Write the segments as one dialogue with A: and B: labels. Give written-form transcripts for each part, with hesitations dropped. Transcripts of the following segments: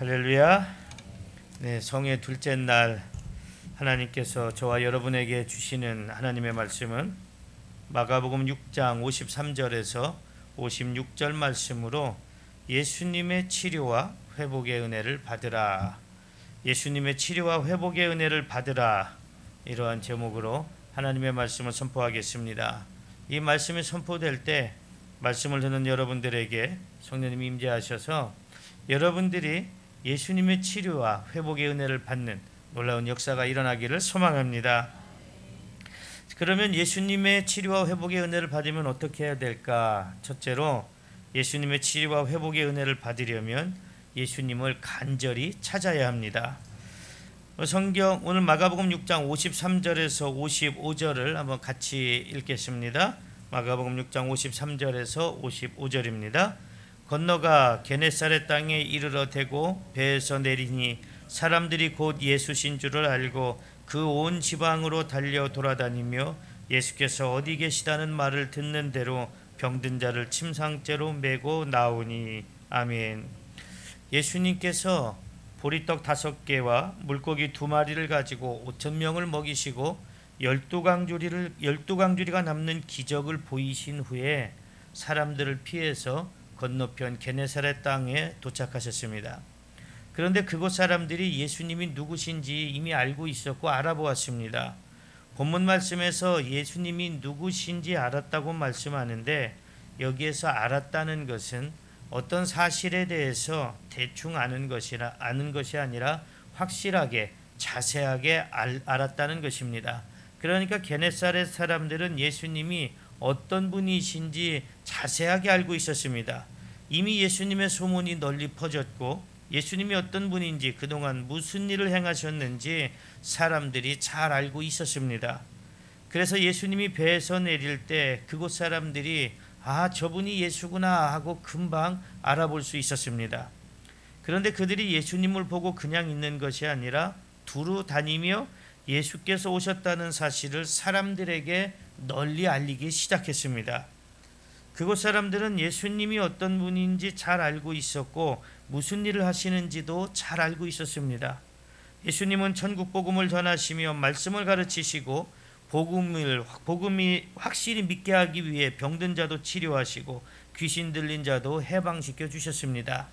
A: 할렐루야. 네, 성의 둘째 날 하나님께서 저와 여러분에게 주시는 하나님의 말씀은 마가복음 6장 53절에서 56절 말씀으로 예수님의 치료와 회복의 은혜를 받으라. 예수님의 치료와 회복의 은혜를 받으라. 이러한 제목으로 하나님의 말씀을 선포하겠습니다. 이 말씀이 선포될 때 말씀을 듣는 여러분들에게 성령님이 임재하셔서 여러분들이 예수님의 치료와 회복의 은혜를 받는 놀라운 역사가 일어나기를 소망합니다. 그러면 예수님의 치료와 회복의 은혜를 받으면 어떻게 해야 될까? 첫째로 예수님의 치료와 회복의 은혜를 받으려면 예수님을 간절히 찾아야 합니다. 성경 오늘 마가복음 6장 53절에서 55절을 한번 같이 읽겠습니다. 마가복음 6장 53절에서 55절입니다. 건너가 게네사렛 땅에 이르러 대고 배에서 내리니 사람들이 곧 예수신 줄을 알고 그 온 지방으로 달려 돌아다니며 예수께서 어디 계시다는 말을 듣는 대로 병든 자를 침상째로 메고 나오니. 아멘. 예수님께서 보리떡 5개와 물고기 2마리를 가지고 5,000명을 먹이시고 12강줄이가 남는 기적을 보이신 후에 사람들을 피해서 건너편 게네사렛 땅에 도착하셨습니다. 그런데 그곳 사람들이 예수님이 누구신지 이미 알고 있었고 알아보았습니다. 본문 말씀에서 예수님이 누구신지 알았다고 말씀하는데 여기에서 알았다는 것은 어떤 사실에 대해서 대충 아는 것이 아니라 확실하게 자세하게 알았다는 것입니다. 그러니까 게네사렛 사람들은 예수님이 어떤 분이신지 자세하게 알고 있었습니다. 이미 예수님의 소문이 널리 퍼졌고 예수님이 어떤 분인지 그동안 무슨 일을 행하셨는지 사람들이 잘 알고 있었습니다. 그래서 예수님이 배에서 내릴 때 그곳 사람들이 저분이 예수구나 하고 금방 알아볼 수 있었습니다. 그런데 그들이 예수님을 보고 그냥 있는 것이 아니라 두루 다니며 예수께서 오셨다는 사실을 사람들에게 널리 알리기 시작했습니다. 그곳 사람들은 예수님이 어떤 분인지 잘 알고 있었고 무슨 일을 하시는지도 잘 알고 있었습니다. 예수님은 천국 복음을 전하시며 말씀을 가르치시고 복음이 확실히 믿게 하기 위해 병든 자도 치료하시고 귀신 들린 자도 해방시켜 주셨습니다.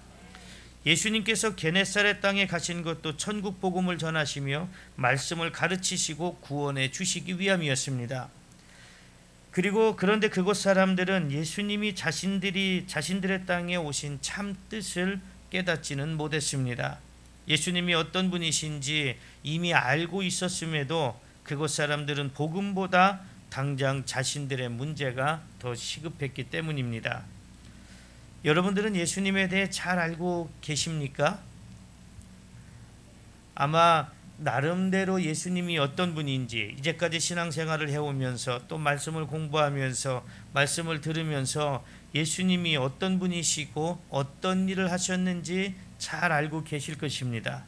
A: 예수님께서 게네사렛 땅에 가신 것도 천국 복음을 전하시며 말씀을 가르치시고 구원해 주시기 위함이었습니다. 그런데 그곳 사람들은 예수님이 자신들의 땅에 오신 참 뜻을 깨닫지는 못했습니다. 예수님이 어떤 분이신지 이미 알고 있었음에도 그곳 사람들은 복음보다 당장 자신들의 문제가 더 시급했기 때문입니다. 여러분들은 예수님에 대해 잘 알고 계십니까? 아마 나름대로 예수님이 어떤 분인지 이제까지 신앙생활을 해오면서 또 말씀을 공부하면서 말씀을 들으면서 예수님이 어떤 분이시고 어떤 일을 하셨는지 잘 알고 계실 것입니다.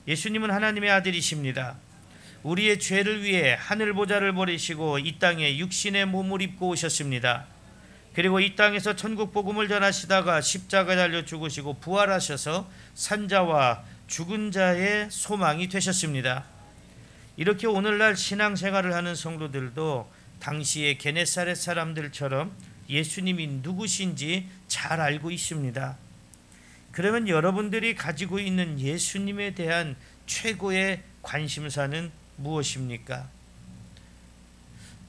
A: 예수님은 하나님의 아들이십니다. 우리의 죄를 위해 하늘보좌를 버리시고 이 땅에 육신의 몸을 입고 오셨습니다. 그리고 이 땅에서 천국 복음을 전하시다가 십자가에 달려 죽으시고 부활하셔서 산자와 죽은 자의 소망이 되셨습니다. 이렇게 오늘날 신앙생활을 하는 성도들도 당시의 게네사렛 사람들처럼 예수님이 누구신지 잘 알고 있습니다. 그러면 여러분들이 가지고 있는 예수님에 대한 최고의 관심사는 무엇입니까?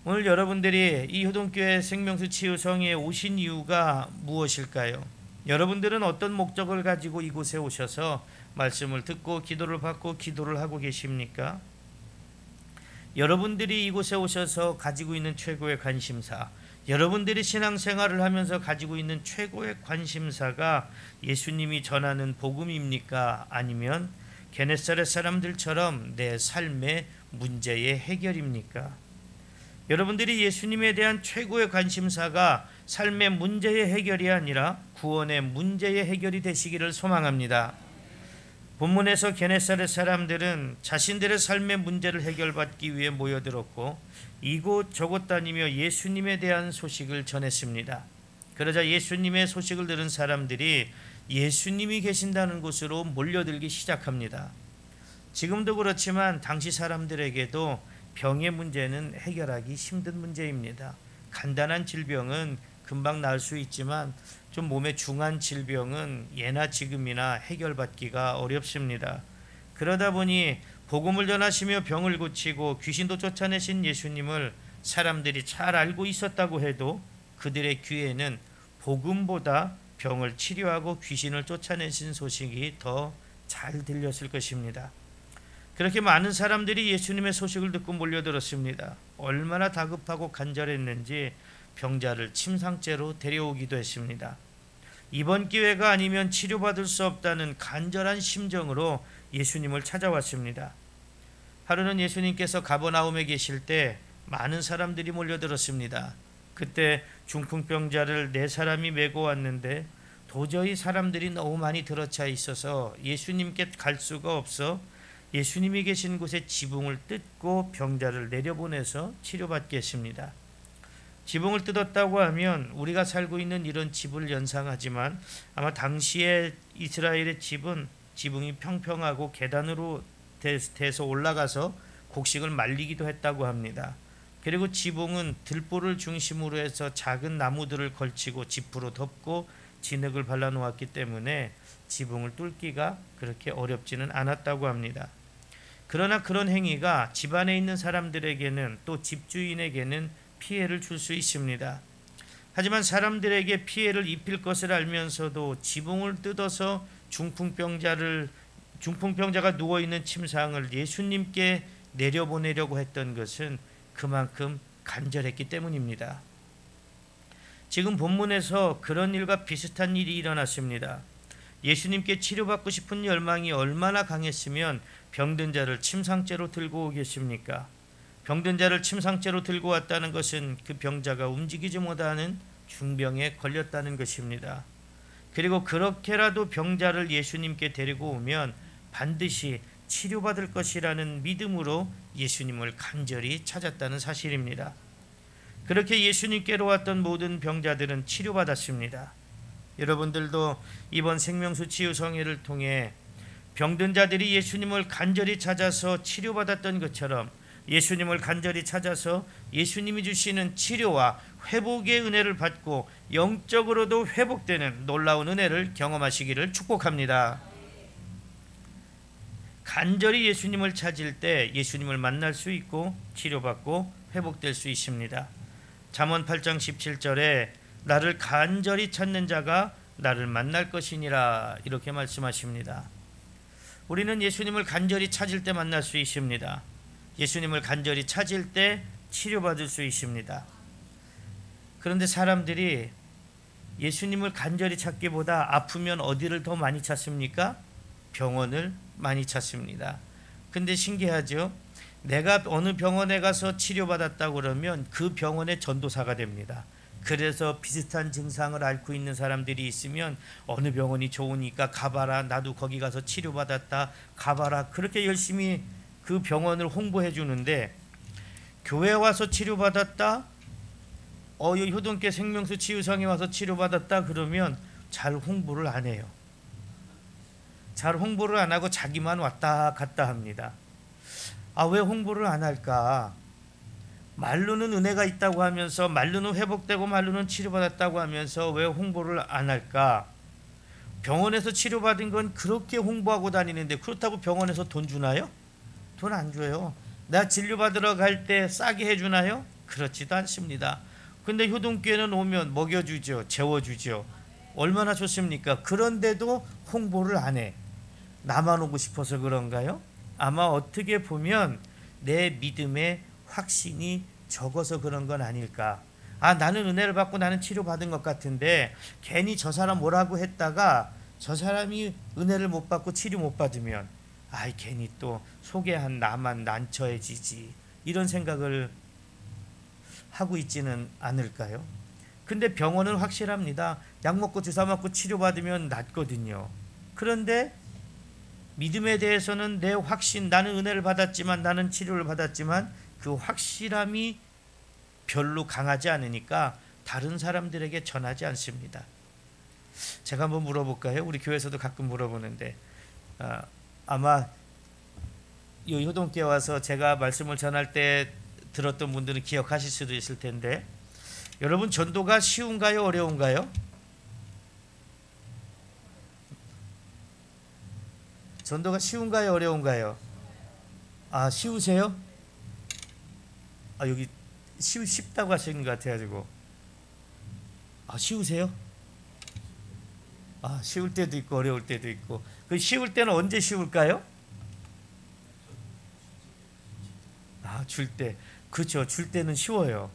A: 오늘 여러분들이 이 효동교회 생명수 치유성에 오신 이유가 무엇일까요? 여러분들은 어떤 목적을 가지고 이곳에 오셔서 말씀을 듣고 기도를 받고 기도를 하고 계십니까? 여러분들이 이곳에 오셔서 가지고 있는 최고의 관심사, 여러분들이 신앙생활을 하면서 가지고 있는 최고의 관심사가 예수님이 전하는 복음입니까? 아니면 게네사렛 사람들처럼 내 삶의 문제의 해결입니까? 여러분들이 예수님에 대한 최고의 관심사가 삶의 문제의 해결이 아니라 구원의 문제의 해결이 되시기를 소망합니다. 본문에서 게네사렛 사람들은 자신들의 삶의 문제를 해결받기 위해 모여들었고 이곳저곳 다니며 예수님에 대한 소식을 전했습니다. 그러자 예수님의 소식을 들은 사람들이 예수님이 계신다는 곳으로 몰려들기 시작합니다. 지금도 그렇지만 당시 사람들에게도 병의 문제는 해결하기 힘든 문제입니다. 간단한 질병은 금방 나을 수 있지만 좀 몸에 중한 질병은 예나 지금이나 해결받기가 어렵습니다. 그러다 보니 복음을 전하시며 병을 고치고 귀신도 쫓아내신 예수님을 사람들이 잘 알고 있었다고 해도 그들의 귀에는 복음보다 병을 치료하고 귀신을 쫓아내신 소식이 더 잘 들렸을 것입니다. 그렇게 많은 사람들이 예수님의 소식을 듣고 몰려들었습니다. 얼마나 다급하고 간절했는지 병자를 침상째로 데려오기도 했습니다. 이번 기회가 아니면 치료받을 수 없다는 간절한 심정으로 예수님을 찾아왔습니다. 하루는 예수님께서 가버나움에 계실 때 많은 사람들이 몰려들었습니다. 그때 중풍병자를 4사람이 메고 왔는데 도저히 사람들이 너무 많이 들어차 있어서 예수님께 갈 수가 없어 예수님이 계신 곳에 지붕을 뜯고 병자를 내려보내서 치료받게 했습니다. 지붕을 뜯었다고 하면 우리가 살고 있는 이런 집을 연상하지만 아마 당시의 이스라엘의 집은 지붕이 평평하고 계단으로 돼서 올라가서 곡식을 말리기도 했다고 합니다. 그리고 지붕은 들보를 중심으로 해서 작은 나무들을 걸치고 지프로 덮고 진흙을 발라놓았기 때문에 지붕을 뚫기가 그렇게 어렵지는 않았다고 합니다. 그러나 그런 행위가 집안에 있는 사람들에게는 또 집주인에게는 피해를 줄 수 있습니다. 하지만 사람들에게 피해를 입힐 것을 알면서도 지붕을 뜯어서 중풍병자가 누워있는 침상을 예수님께 내려보내려고 했던 것은 그만큼 간절했기 때문입니다. 지금 본문에서 그런 일과 비슷한 일이 일어났습니다. 예수님께 치료받고 싶은 열망이 얼마나 강했으면 병든 자를 침상째로 들고 오겠습니까? 병든 자를 침상째로 들고 왔다는 것은 그 병자가 움직이지 못하는 중병에 걸렸다는 것입니다. 그리고 그렇게라도 병자를 예수님께 데리고 오면 반드시 치료받을 것이라는 믿음으로 예수님을 간절히 찾았다는 사실입니다. 그렇게 예수님께로 왔던 모든 병자들은 치료받았습니다. 여러분들도 이번 생명수 치유성회를 통해 병든 자들이 예수님을 간절히 찾아서 치료받았던 것처럼 예수님을 간절히 찾아서 예수님이 주시는 치료와 회복의 은혜를 받고 영적으로도 회복되는 놀라운 은혜를 경험하시기를 축복합니다. 간절히 예수님을 찾을 때 예수님을 만날 수 있고 치료받고 회복될 수 있습니다. 잠언 8장 17절에 나를 간절히 찾는 자가 나를 만날 것이니라 이렇게 말씀하십니다. 우리는 예수님을 간절히 찾을 때 만날 수 있습니다. 예수님을 간절히 찾을 때 치료받을 수 있습니다. 그런데 사람들이 예수님을 간절히 찾기보다 아프면 어디를 더 많이 찾습니까? 병원을 많이 찾습니다. 근데 신기하죠? 내가 어느 병원에 가서 치료받았다고 그러면 그 병원의 전도사가 됩니다. 그래서 비슷한 증상을 앓고 있는 사람들이 있으면 어느 병원이 좋으니까 가봐라, 나도 거기 가서 치료받았다, 가봐라, 그렇게 열심히 그 병원을 홍보해 주는데 교회 와서 치료받았다, 효동계 생명수 치유성에 와서 치료받았다 그러면 잘 홍보를 안 해요. 잘 홍보를 안 하고 자기만 왔다 갔다 합니다. 왜 홍보를 안 할까? 말로는 은혜가 있다고 하면서 말로는 회복되고 말로는 치료받았다고 하면서 왜 홍보를 안 할까? 병원에서 치료받은 건 그렇게 홍보하고 다니는데 그렇다고 병원에서 돈 주나요? 돈 안 줘요. 나 진료받으러 갈 때 싸게 해주나요? 그렇지도 않습니다. 근데 효동교회는 오면 먹여주죠. 재워주죠. 얼마나 좋습니까? 그런데도 홍보를 안 해. 나만 오고 싶어서 그런가요? 아마 어떻게 보면 내 믿음의 확신이 적어서 그런 건 아닐까. 나는 은혜를 받고 나는 치료받은 것 같은데 괜히 저 사람 뭐라고 했다가 저 사람이 은혜를 못 받고 치료 못 받으면 괜히 또 소개한 나만 난처해지지, 이런 생각을 하고 있지는 않을까요? 근데 병원은 확실합니다. 약 먹고 주사 맞고 치료받으면 낫거든요. 그런데 믿음에 대해서는 내 확신, 나는 은혜를 받았지만, 나는 치료를 받았지만 그 확실함이 별로 강하지 않으니까 다른 사람들에게 전하지 않습니다. 제가 한번 물어볼까요? 우리 교회에서도 가끔 물어보는데 아마 이 효동교회 와서 제가 말씀을 전할 때 들었던 분들은 기억하실 수도 있을 텐데, 여러분 전도가 쉬운가요? 어려운가요? 전도가 쉬운가요? 어려운가요? 쉬우세요? 여기 쉽다고 하시는 것 같아가지고. 쉬우세요? 쉬울 때도 있고 어려울 때도 있고. 그 쉬울 때는 언제 쉬울까요? 줄 때. 그렇죠. 줄 때는 쉬워요.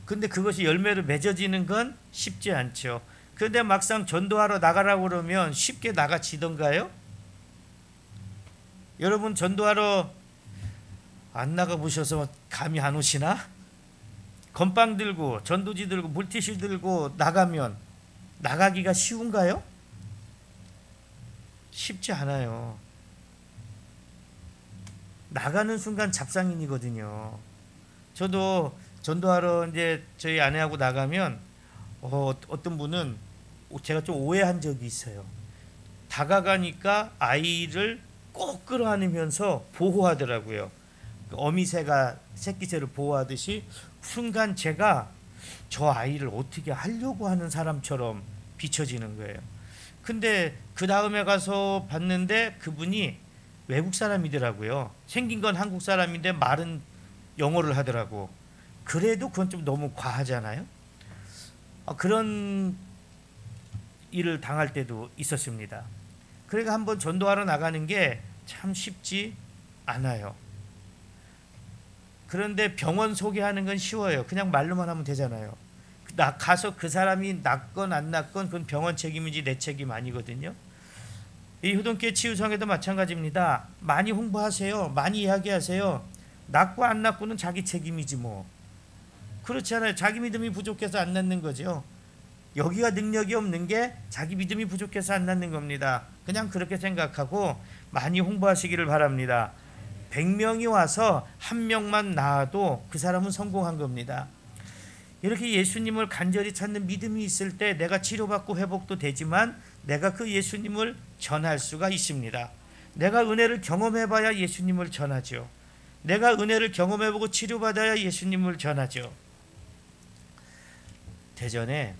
A: 근데 그것이 열매로 맺어지는 건 쉽지 않죠. 그런데 막상 전도하러 나가라고 그러면 쉽게 나가지던가요? 여러분 전도하러 안 나가보셔서 감이 안 오시나? 건빵 들고 전도지 들고 물티슈 들고 나가면 나가기가 쉬운가요? 쉽지 않아요. 나가는 순간 잡상인이거든요. 저도 전도하러 이제 저희 아내하고 나가면 어떤 분은 제가 좀 오해한 적이 있어요. 다가가니까 아이를 꼭 끌어안으면서 보호하더라고요. 어미새가 새끼새를 보호하듯이 순간 제가 저 아이를 어떻게 하려고 하는 사람처럼 비춰지는 거예요. 근데 그 다음에 가서 봤는데 그분이 외국 사람이더라고요. 생긴 건 한국 사람인데 말은 영어를 하더라고. 그래도 그건 좀 너무 과하잖아요. 그런 일을 당할 때도 있었습니다. 그러니까 한번 전도하러 나가는 게 참 쉽지 않아요. 그런데 병원 소개하는 건 쉬워요. 그냥 말로만 하면 되잖아요. 가서 그 사람이 낫건 안 낫건 그건 병원 책임이지 내 책임 아니거든요. 이 효동교회 치유성에도 마찬가지입니다. 많이 홍보하세요. 많이 이야기하세요. 낫고 안 낫고는 자기 책임이지 뭐. 그렇지 않아요. 자기 믿음이 부족해서 안 낫는 거죠. 여기가 능력이 없는 게 자기 믿음이 부족해서 안 낫는 겁니다. 그냥 그렇게 생각하고 많이 홍보하시기를 바랍니다. 100명이 와서 한 명만 나아도 그 사람은 성공한 겁니다. 이렇게 예수님을 간절히 찾는 믿음이 있을 때 내가 치료받고 회복도 되지만 내가 그 예수님을 전할 수가 있습니다. 내가 은혜를 경험해봐야 예수님을 전하죠. 내가 은혜를 경험해보고 치료받아야 예수님을 전하죠. 대전에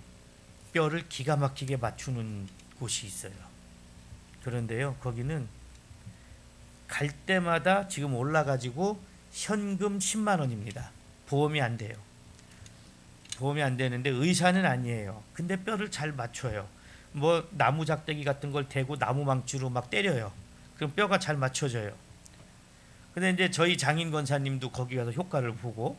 A: 뼈를 기가 막히게 맞추는 곳이 있어요. 그런데요, 거기는 갈 때마다 지금 올라가지고 현금 10만 원입니다. 보험이 안 돼요. 보험이 안 되는데 의사는 아니에요. 근데 뼈를 잘 맞춰요. 뭐 나무 작대기 같은 걸 대고 나무 망치로 막 때려요. 그럼 뼈가 잘 맞춰져요. 근데 이제 저희 장인 권사님도 거기 가서 효과를 보고,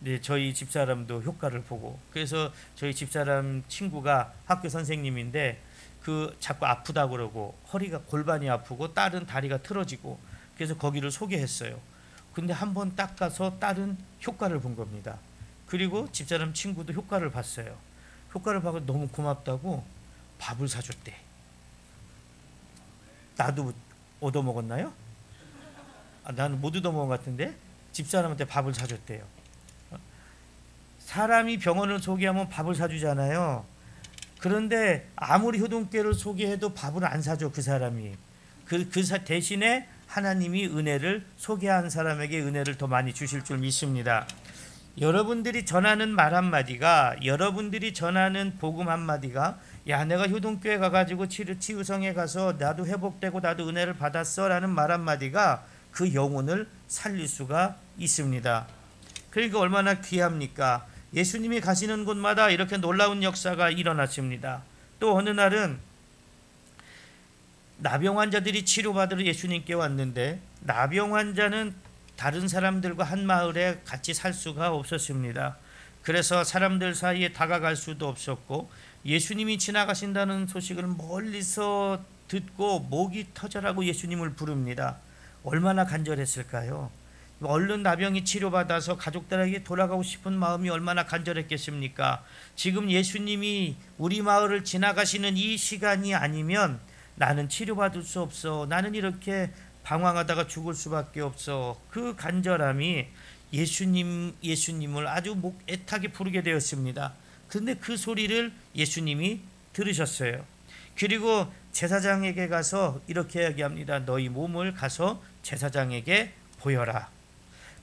A: 이제 저희 집사람도 효과를 보고, 그래서 저희 집사람 친구가 학교 선생님인데 그 자꾸 아프다 그러고 허리가 골반이 아프고 딸은 다리가 틀어지고, 그래서 거기를 소개했어요. 근데 한번 딱 가서 딸은 효과를 본 겁니다. 그리고 집사람 친구도 효과를 봤어요. 효과를 보고 너무 고맙다고 밥을 사줬대. 나도 얻어먹었나요? 나는 못 얻어먹은 것 같은데 집사람한테 밥을 사줬대요. 사람이 병원을 소개하면 밥을 사주잖아요. 그런데 아무리 효동교회를 소개해도 밥을 안 사줘. 그 사람이. 그 대신에 하나님이 은혜를 소개한 사람에게 은혜를 더 많이 주실 줄 믿습니다. 여러분들이 전하는 말 한마디가, 여러분들이 전하는 복음 한마디가, 야 내가 효동교회 가가지고 치유성에 가서 나도 회복되고 나도 은혜를 받았어 라는 말 한마디가 그 영혼을 살릴 수가 있습니다. 그러니까 얼마나 귀합니까? 예수님이 가시는 곳마다 이렇게 놀라운 역사가 일어났습니다. 또 어느 날은 나병 환자들이 치료받으러 예수님께 왔는데 나병 환자는 다른 사람들과 한 마을에 같이 살 수가 없었습니다. 그래서 사람들 사이에 다가갈 수도 없었고 예수님이 지나가신다는 소식을 멀리서 듣고 목이 터져라고 예수님을 부릅니다. 얼마나 간절했을까요? 얼른 나병이 치료받아서 가족들에게 돌아가고 싶은 마음이 얼마나 간절했겠습니까? 지금 예수님이 우리 마을을 지나가시는 이 시간이 아니면 나는 치료받을 수 없어. 나는 이렇게 방황하다가 죽을 수밖에 없어. 그 간절함이 예수님을 아주 애타게 부르게 되었습니다. 그런데 그 소리를 예수님이 들으셨어요. 그리고 제사장에게 가서 이렇게 얘기합니다. 너희 몸을 가서 제사장에게 보여라.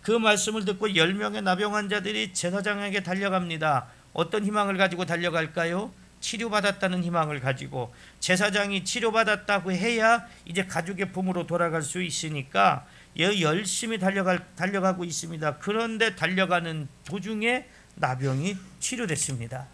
A: 그 말씀을 듣고 10명의 나병 환자들이 제사장에게 달려갑니다. 어떤 희망을 가지고 달려갈까요? 치료받았다는 희망을 가지고. 제사장이 치료받았다고 해야 이제 가족의 품으로 돌아갈 수 있으니까 열심히 달려가고 있습니다. 그런데 달려가는 도중에 나병이 치료됐습니다.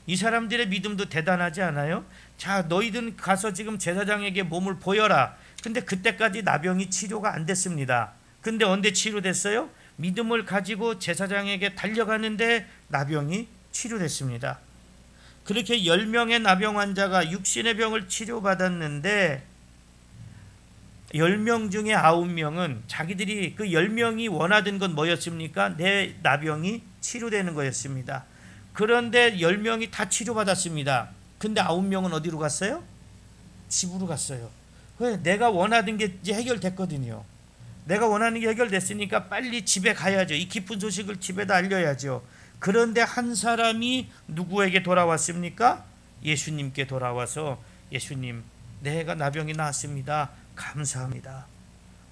A: 이 사람들의 믿음도 대단하지 않아요? 자, 너희들 가서 지금 제사장에게 몸을 보여라. 근데 그때까지 나병이 치료가 안 됐습니다. 근데 언제 치료됐어요? 믿음을 가지고 제사장에게 달려가는데 나병이 치료됐습니다. 그렇게 10명의 나병 환자가 육신의 병을 치료받았는데 10명 중에 9명은 자기들이 그 10명이 원하던 건 뭐였습니까? 내 나병이 치료되는 거였습니다. 그런데 10명이 다 치료받았습니다. 근데 9명은 어디로 갔어요? 집으로 갔어요. 왜? 내가 원하던 게 이제 해결됐거든요. 내가 원하는 게 해결됐으니까 빨리 집에 가야죠. 이 기쁜 소식을 집에다 알려야죠. 그런데 한 사람이 누구에게 돌아왔습니까? 예수님께 돌아와서 예수님, 내가 나병이 나았습니다. 감사합니다.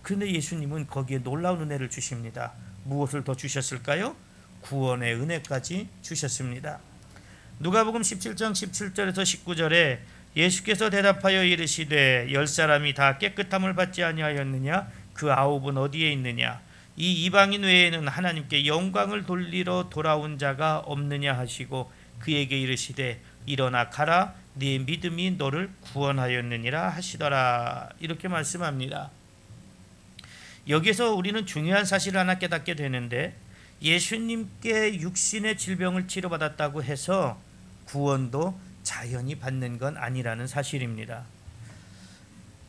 A: 그런데 예수님은 거기에 놀라운 은혜를 주십니다. 무엇을 더 주셨을까요? 구원의 은혜까지 주셨습니다. 누가복음 17장 17절에서 19절에 예수께서 대답하여 이르시되 10사람이 다 깨끗함을 받지 아니하였느냐? 그 9은 어디에 있느냐? 이 이방인 외에는 하나님께 영광을 돌리러 돌아온 자가 없느냐 하시고 그에게 이르시되 일어나 가라, 네 믿음이 너를 구원하였느니라 하시더라. 이렇게 말씀합니다. 여기서 우리는 중요한 사실을 하나 깨닫게 되는데, 예수님께 육신의 질병을 치료받았다고 해서 구원도 자연히 받는 건 아니라는 사실입니다.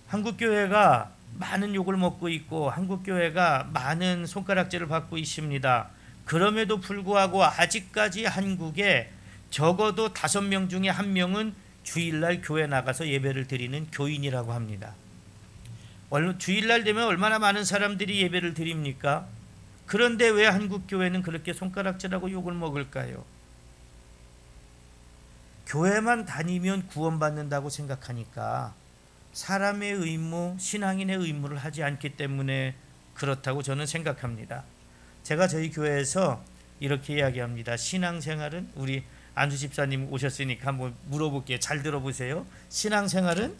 A: 한국교회가 많은 욕을 먹고 있고 한국교회가 많은 손가락질을 받고 있습니다. 그럼에도 불구하고 아직까지 한국에 적어도 5명 중에 1명은 주일날 교회 나가서 예배를 드리는 교인이라고 합니다. 주일날 되면 얼마나 많은 사람들이 예배를 드립니까? 그런데 왜 한국교회는 그렇게 손가락질하고 욕을 먹을까요? 교회만 다니면 구원받는다고 생각하니까 사람의 의무, 신앙인의 의무를 하지 않기 때문에 그렇다고 저는 생각합니다. 제가 저희 교회에서 이렇게 이야기합니다. 신앙생활은, 우리 안수 집사님 오셨으니까 한번 물어볼게요. 잘 들어보세요. 신앙생활은?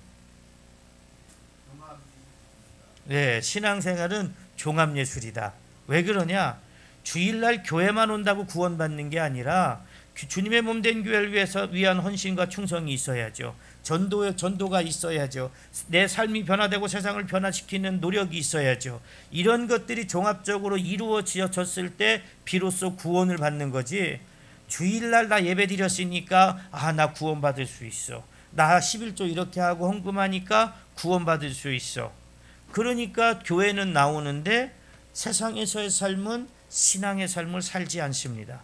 A: 네, 신앙생활은 종합예술이다. 왜 그러냐? 주일날 교회만 온다고 구원받는 게 아니라 주님의 몸된 교회를 위한 헌신과 충성이 있어야죠. 전도가 있어야죠. 내 삶이 변화되고 세상을 변화시키는 노력이 있어야죠. 이런 것들이 종합적으로 이루어졌을 때 비로소 구원을 받는 거지, 주일날 나 예배 드렸으니까 나 구원받을 수 있어, 나 11조 이렇게 하고 헌금하니까 구원받을 수 있어. 그러니까 교회는 나오는데 세상에서의 삶은 신앙의 삶을 살지 않습니다.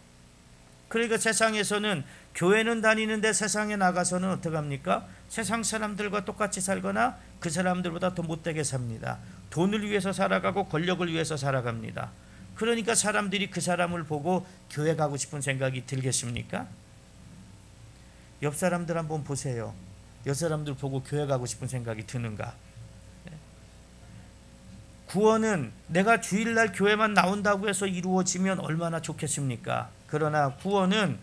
A: 그러니까 세상에서는, 교회는 다니는데 세상에 나가서는 어떻게 합니까? 세상 사람들과 똑같이 살거나 그 사람들보다 더 못되게 삽니다. 돈을 위해서 살아가고 권력을 위해서 살아갑니다. 그러니까 사람들이 그 사람을 보고 교회 가고 싶은 생각이 들겠습니까? 옆 사람들 한번 보세요. 옆 사람들 보고 교회 가고 싶은 생각이 드는가? 구원은 내가 주일날 교회만 나온다고 해서 이루어지면 얼마나 좋겠습니까? 그러나 구원은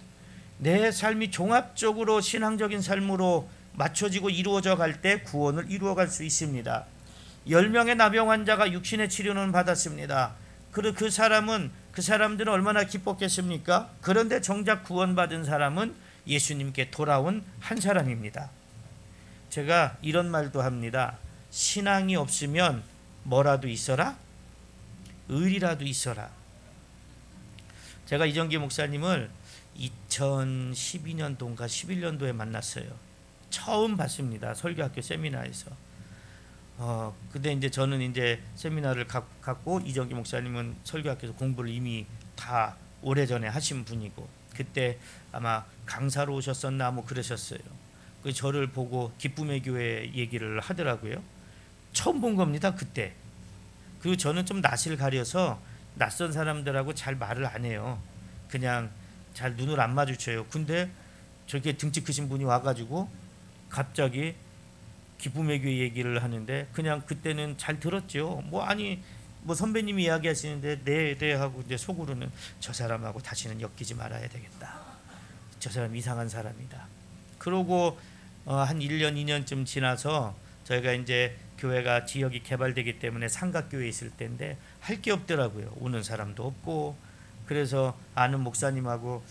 A: 내 삶이 종합적으로 신앙적인 삶으로 맞춰지고 이루어져 갈 때 구원을 이루어갈 수 있습니다. 10명의 나병 환자가 육신의 치료는 받았습니다. 그 사람들은 얼마나 기뻤겠습니까? 그런데 정작 구원받은 사람은 예수님께 돌아온 한 사람입니다. 제가 이런 말도 합니다. 신앙이 없으면 뭐라도 있어라? 의리라도 있어라. 제가 이정기 목사님을 2012년도인가 11년도에 만났어요. 처음 봤습니다. 설교학교 세미나에서. 근데 이제 저는 이제 세미나를 갖고 이정기 목사님은 설교학교에서 공부를 이미 다 오래전에 하신 분이고, 그때 아마 강사로 오셨었나 뭐 그러셨어요. 그 저를 보고 기쁨의 교회 얘기를 하더라고요. 처음 본 겁니다, 그때. 그리고 저는 좀 낯을 가려서 낯선 사람들하고 잘 말을 안 해요. 그냥 잘 눈을 안 마주쳐요. 근데 저렇게 등치 크신 분이 와가지고 갑자기 기쁨의 교회 얘기를 하는데 그냥 그때는 잘 들었죠. 뭐 선배님이 이야기하시는데 네 하고 이제 속으로는 저 사람하고 다시는 엮이지 말아야 되겠다. 저 사람 이상한 사람이다. 그러고 한 1년 2년쯤 지나서 저희가 이제 교회가 지역이 개발되기 때문에 삼각교회에 있을 때인데 할 게 없더라고요. 오는 사람도 없고. 그래서 아는 목사님하고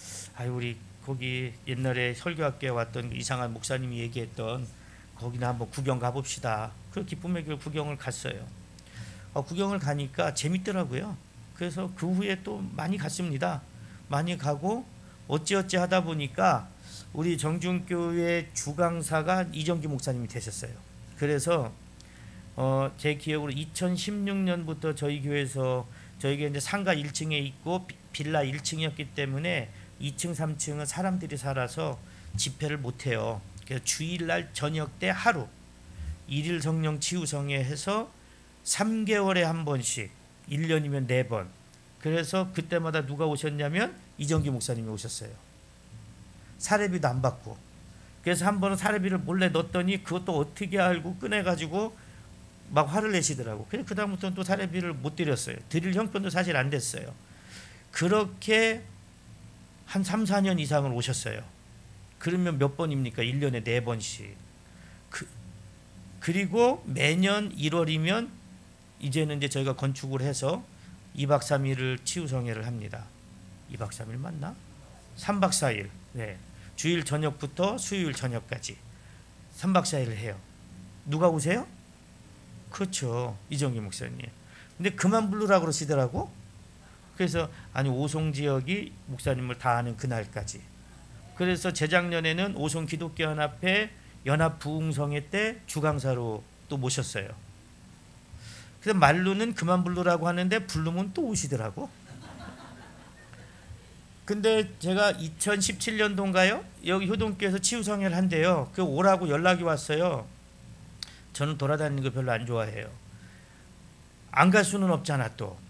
A: 우리 거기 옛날에 설교학교에 왔던 이상한 목사님이 얘기했던 거기나 한번 구경 가봅시다. 그 기쁨의 교회 구경을 갔어요. 구경을 가니까 재밌더라고요. 그래서 그 후에 또 많이 갔습니다. 많이 가고 어찌어찌 하다 보니까 우리 정중교회 주강사가 이정기 목사님이 되셨어요. 그래서 제 기억으로 2016년부터 저희 교회에서 저희가 이제 상가 1층에 있고 빌라 1층이었기 때문에 2층, 3층은 사람들이 살아서 집회를 못해요. 그래서 주일날 저녁 때 하루 일일 성령 치유성회 해서 3개월에 한 번씩 1년이면 4번. 그래서 그때마다 누가 오셨냐면 이정기 목사님이 오셨어요. 사례비도 안 받고. 그래서 한 번은 사례비를 몰래 넣었더니 그것도 어떻게 알고 꺼내가지고 막 화를 내시더라고. 그래서 그다음부터는 또 사례비를 못 드렸어요. 드릴 형편도 사실 안 됐어요. 그렇게 한 3, 4년 이상을 오셨어요. 그러면 몇 번입니까? 1년에 4번씩. 그리고 매년 1월이면 이제는 이제 저희가 건축을 해서 2박 3일을 치유성회를 합니다. 2박 3일 맞나? 3박 4일. 네. 주일 저녁부터 수요일 저녁까지 3박 4일을 해요. 누가 오세요? 그렇죠. 이정기 목사님. 근데 그만 부르라고 그러시더라고. 그래서 오송 지역이 목사님을 다 아는 그날까지. 그래서 재작년에는 오송 기독교연합회 연합 부흥성회 때 주강사로 또 모셨어요. 그래서 말로는 그만 부르라고 하는데 부르면 또 오시더라고. 근데 제가 2017년도인가요? 여기 효동교에서 치유성회를 한대요. 그 오라고 연락이 왔어요. 저는 돌아다니는 거 별로 안 좋아해요. 안 갈 수는 없잖아 또.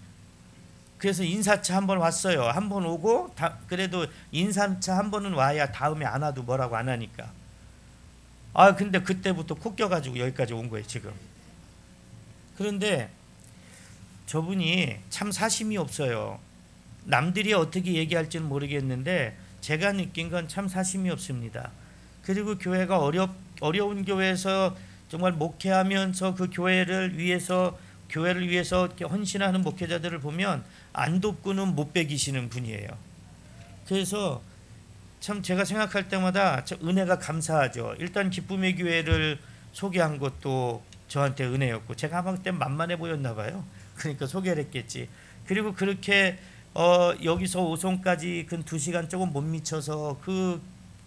A: 그래서 인사차 한 번 왔어요. 한 번 오고 그래도 인사차 한 번은 와야 다음에 안 와도 뭐라고 안 하니까. 근데 그때부터 콕 껴가지고 여기까지 온 거예요 지금. 그런데 저분이 참 사심이 없어요. 남들이 어떻게 얘기할지는 모르겠는데 제가 느낀 건 참 사심이 없습니다. 그리고 교회가 어려운 교회에서 정말 목회하면서 그 교회를 위해서 이렇게 헌신하는 목회자들을 보면 안 돕고는 못 배기시는 분이에요. 그래서 참 제가 생각할 때마다 은혜가 감사하죠. 일단 기쁨의 교회를 소개한 것도 저한테 은혜였고 제가 아마 그때 만만해 보였나 봐요. 그러니까 소개를 했겠지. 그리고 그렇게 여기서 오송까지 근 2시간 조금 못 미쳐서 그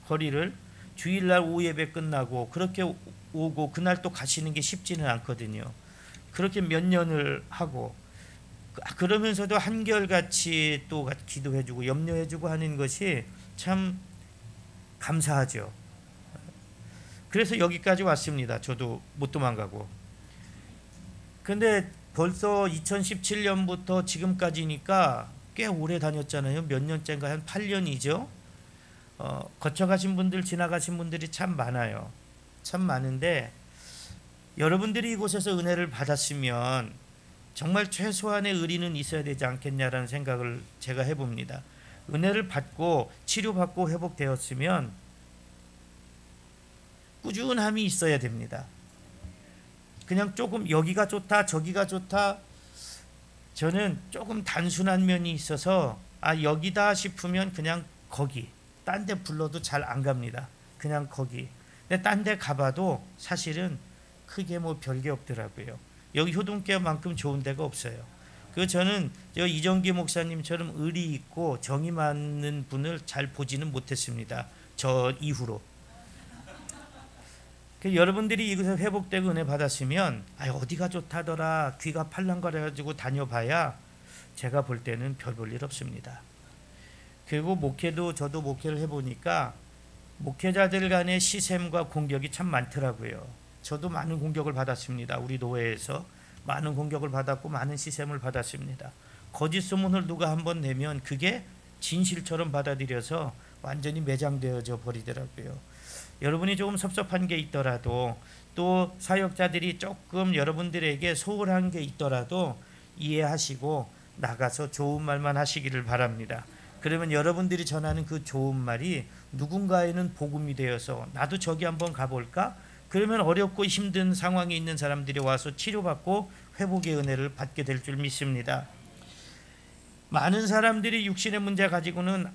A: 거리를 주일날 오후 예배 끝나고 그렇게 오고 그날 또 가시는 게 쉽지는 않거든요. 그렇게 몇 년을 하고 그러면서도 한결같이 또 기도해주고 염려해주고 하는 것이 참 감사하죠. 그래서 여기까지 왔습니다. 저도 못 도망가고. 근데 벌써 2017년부터 지금까지니까 꽤 오래 다녔잖아요. 몇 년째인가 한 8년이죠. 거쳐가신 분들 지나가신 분들이 참 많아요. 참 많은데 여러분들이 이곳에서 은혜를 받았으면 정말 최소한의 의리는 있어야 되지 않겠냐라는 생각을 제가 해봅니다. 은혜를 받고 치료받고 회복되었으면 꾸준함이 있어야 됩니다. 그냥 조금 여기가 좋다 저기가 좋다 저는 조금 단순한 면이 있어서 여기다 싶으면 그냥 거기 딴 데 불러도 잘 안 갑니다. 그냥 거기. 근데 딴 데 가봐도 사실은 크게 뭐 별게 없더라고요. 여기 효동교만큼 좋은 데가 없어요. 그 저는 이정기 목사님처럼 의리 있고 정이 많은 분을 잘 보지는 못했습니다. 저 이후로. 여러분들이 이곳에 회복되고 은혜 받았으면 어디가 좋다더라 귀가 팔랑거려가지고 다녀봐야 제가 볼 때는 별 볼 일 없습니다. 그리고 목회도 저도 목회를 해보니까 목회자들 간의 시샘과 공격이 참 많더라고요. 저도 많은 공격을 받았습니다. 우리 교회에서 많은 공격을 받았고 많은 시샘을 받았습니다. 거짓 소문을 누가 한번 내면 그게 진실처럼 받아들여서 완전히 매장되어져 버리더라고요. 여러분이 조금 섭섭한 게 있더라도 또 사역자들이 조금 여러분들에게 소홀한 게 있더라도 이해하시고 나가서 좋은 말만 하시기를 바랍니다. 그러면 여러분들이 전하는 그 좋은 말이 누군가에는 복음이 되어서 나도 저기 한번 가볼까? 그러면 어렵고 힘든 상황에 있는 사람들이 와서 치료받고 회복의 은혜를 받게 될 줄 믿습니다. 많은 사람들이 육신의 문제 가지고는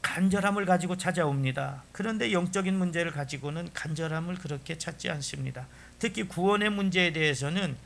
A: 간절함을 가지고 찾아옵니다. 그런데 영적인 문제를 가지고는 간절함을 그렇게 찾지 않습니다. 특히 구원의 문제에 대해서는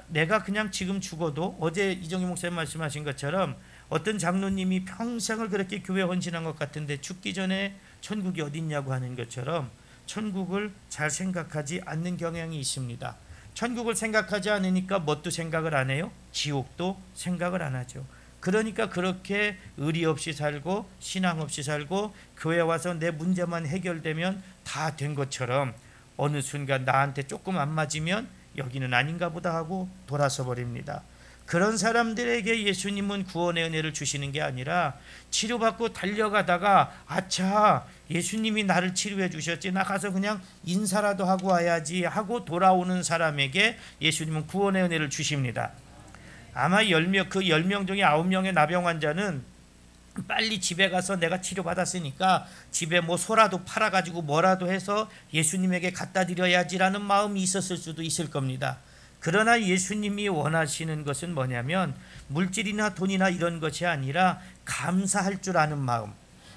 A: 내가 그냥 지금 죽어도 어제 이정희 목사님 말씀하신 것처럼 어떤 장로님이 평생을 그렇게 교회 헌신한 것 같은데 죽기 전에 천국이 어딨냐고 하는 것처럼 천국을 잘 생각하지 않는 경향이 있습니다. 천국을 생각하지 않으니까 뭣도 생각을 안 해요? 지옥도 생각을 안 하죠. 그러니까 그렇게 의리 없이 살고 신앙 없이 살고 교회 와서 내 문제만 해결되면 다 된 것처럼 어느 순간 나한테 조금 안 맞으면 여기는 아닌가 보다 하고 돌아서 버립니다. 그런 사람들에게 예수님은 구원의 은혜를 주시는 게 아니라 치료받고 달려가다가 아차 예수님이 나를 치료해 주셨지 나 가서 그냥 인사라도 하고 와야지 하고 돌아오는 사람에게 예수님은 구원의 은혜를 주십니다. 아마 10명, 그 10명 중에 9명의 나병 환자는 빨리 집에 가서 내가 치료받았으니까 집에 뭐 소라도 팔아가지고 뭐라도 해서 예수님에게 갖다 드려야지라는 마음이 있었을 수도 있을 겁니다. 그러나 예수님이 원하시는 것은 뭐냐면 물질이나 돈이나 이런 것이 아니라 감사할 줄 아는 마음.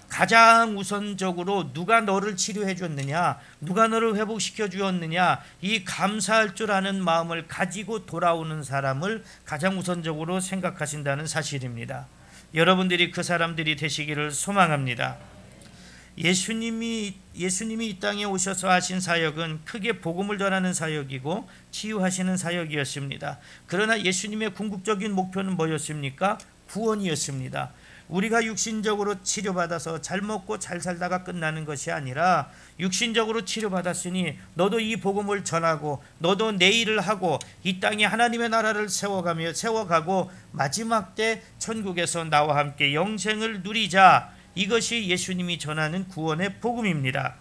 A: 가장 우선적으로 누가 너를 치료해 줬느냐, 누가 너를 회복시켜 주었느냐, 이 감사할 줄 아는 마음을 가지고 돌아오는 사람을 가장 우선적으로 생각하신다는 사실입니다. 여러분들이 그 사람들이 되시기를 소망합니다. 예수님이 이 땅에 오셔서 하신 사역은 크게 복음을 전하는 사역이고 치유하시는 사역이었습니다. 그러나 예수님의 궁극적인 목표는 뭐였습니까? 구원이었습니다. 우리가 육신적으로 치료받아서 잘 먹고 잘 살다가 끝나는 것이 아니라 육신적으로 치료받았으니 너도 이 복음을 전하고 너도 내 일을 하고 이 땅에 하나님의 나라를 세워가고 마지막 때 천국에서 나와 함께 영생을 누리자. 이것이 예수님이 전하는 구원의 복음입니다.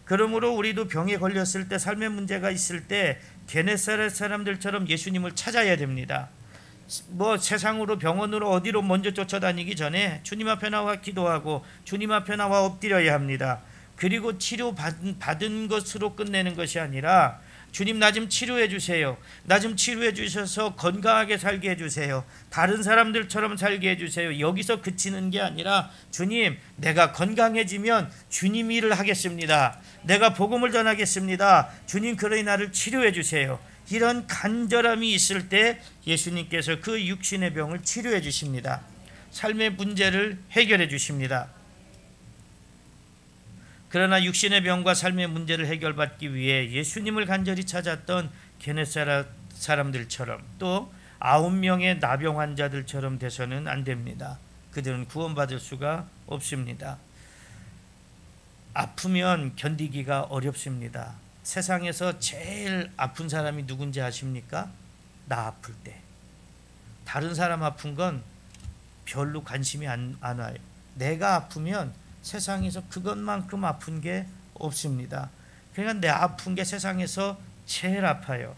A: 그러므로 우리도 병에 걸렸을 때 삶의 문제가 있을 때 게네사렛 사람들처럼 예수님을 찾아야 됩니다. 뭐 세상으로 병원으로 어디로 먼저 쫓아다니기 전에 주님 앞에 나와 기도하고 주님 앞에 나와 엎드려야 합니다. 그리고 치료받은 것으로 끝내는 것이 아니라 주님 나 좀 치료해 주세요. 나 좀 치료해 주셔서 건강하게 살게 해주세요. 다른 사람들처럼 살게 해주세요. 여기서 그치는 게 아니라 주님 내가 건강해지면 주님 일을 하겠습니다. 내가 복음을 전하겠습니다. 주님 그러니 나를 치료해 주세요. 이런 간절함이 있을 때 예수님께서 그 육신의 병을 치료해 주십니다. 삶의 문제를 해결해 주십니다. 그러나 육신의 병과 삶의 문제를 해결받기 위해 예수님을 간절히 찾았던 게네사렛 사람들처럼 또 9명의 나병 환자들처럼 돼서는 안 됩니다. 그들은 구원받을 수가 없습니다. 아프면 견디기가 어렵습니다. 세상에서 제일 아픈 사람이 누군지 아십니까? 나 아플 때. 다른 사람 아픈 건 별로 관심이 안 와요. 내가 아프면 세상에서 그것만큼 아픈 게 없습니다. 그러니까 내 아픈 게 세상에서 제일 아파요.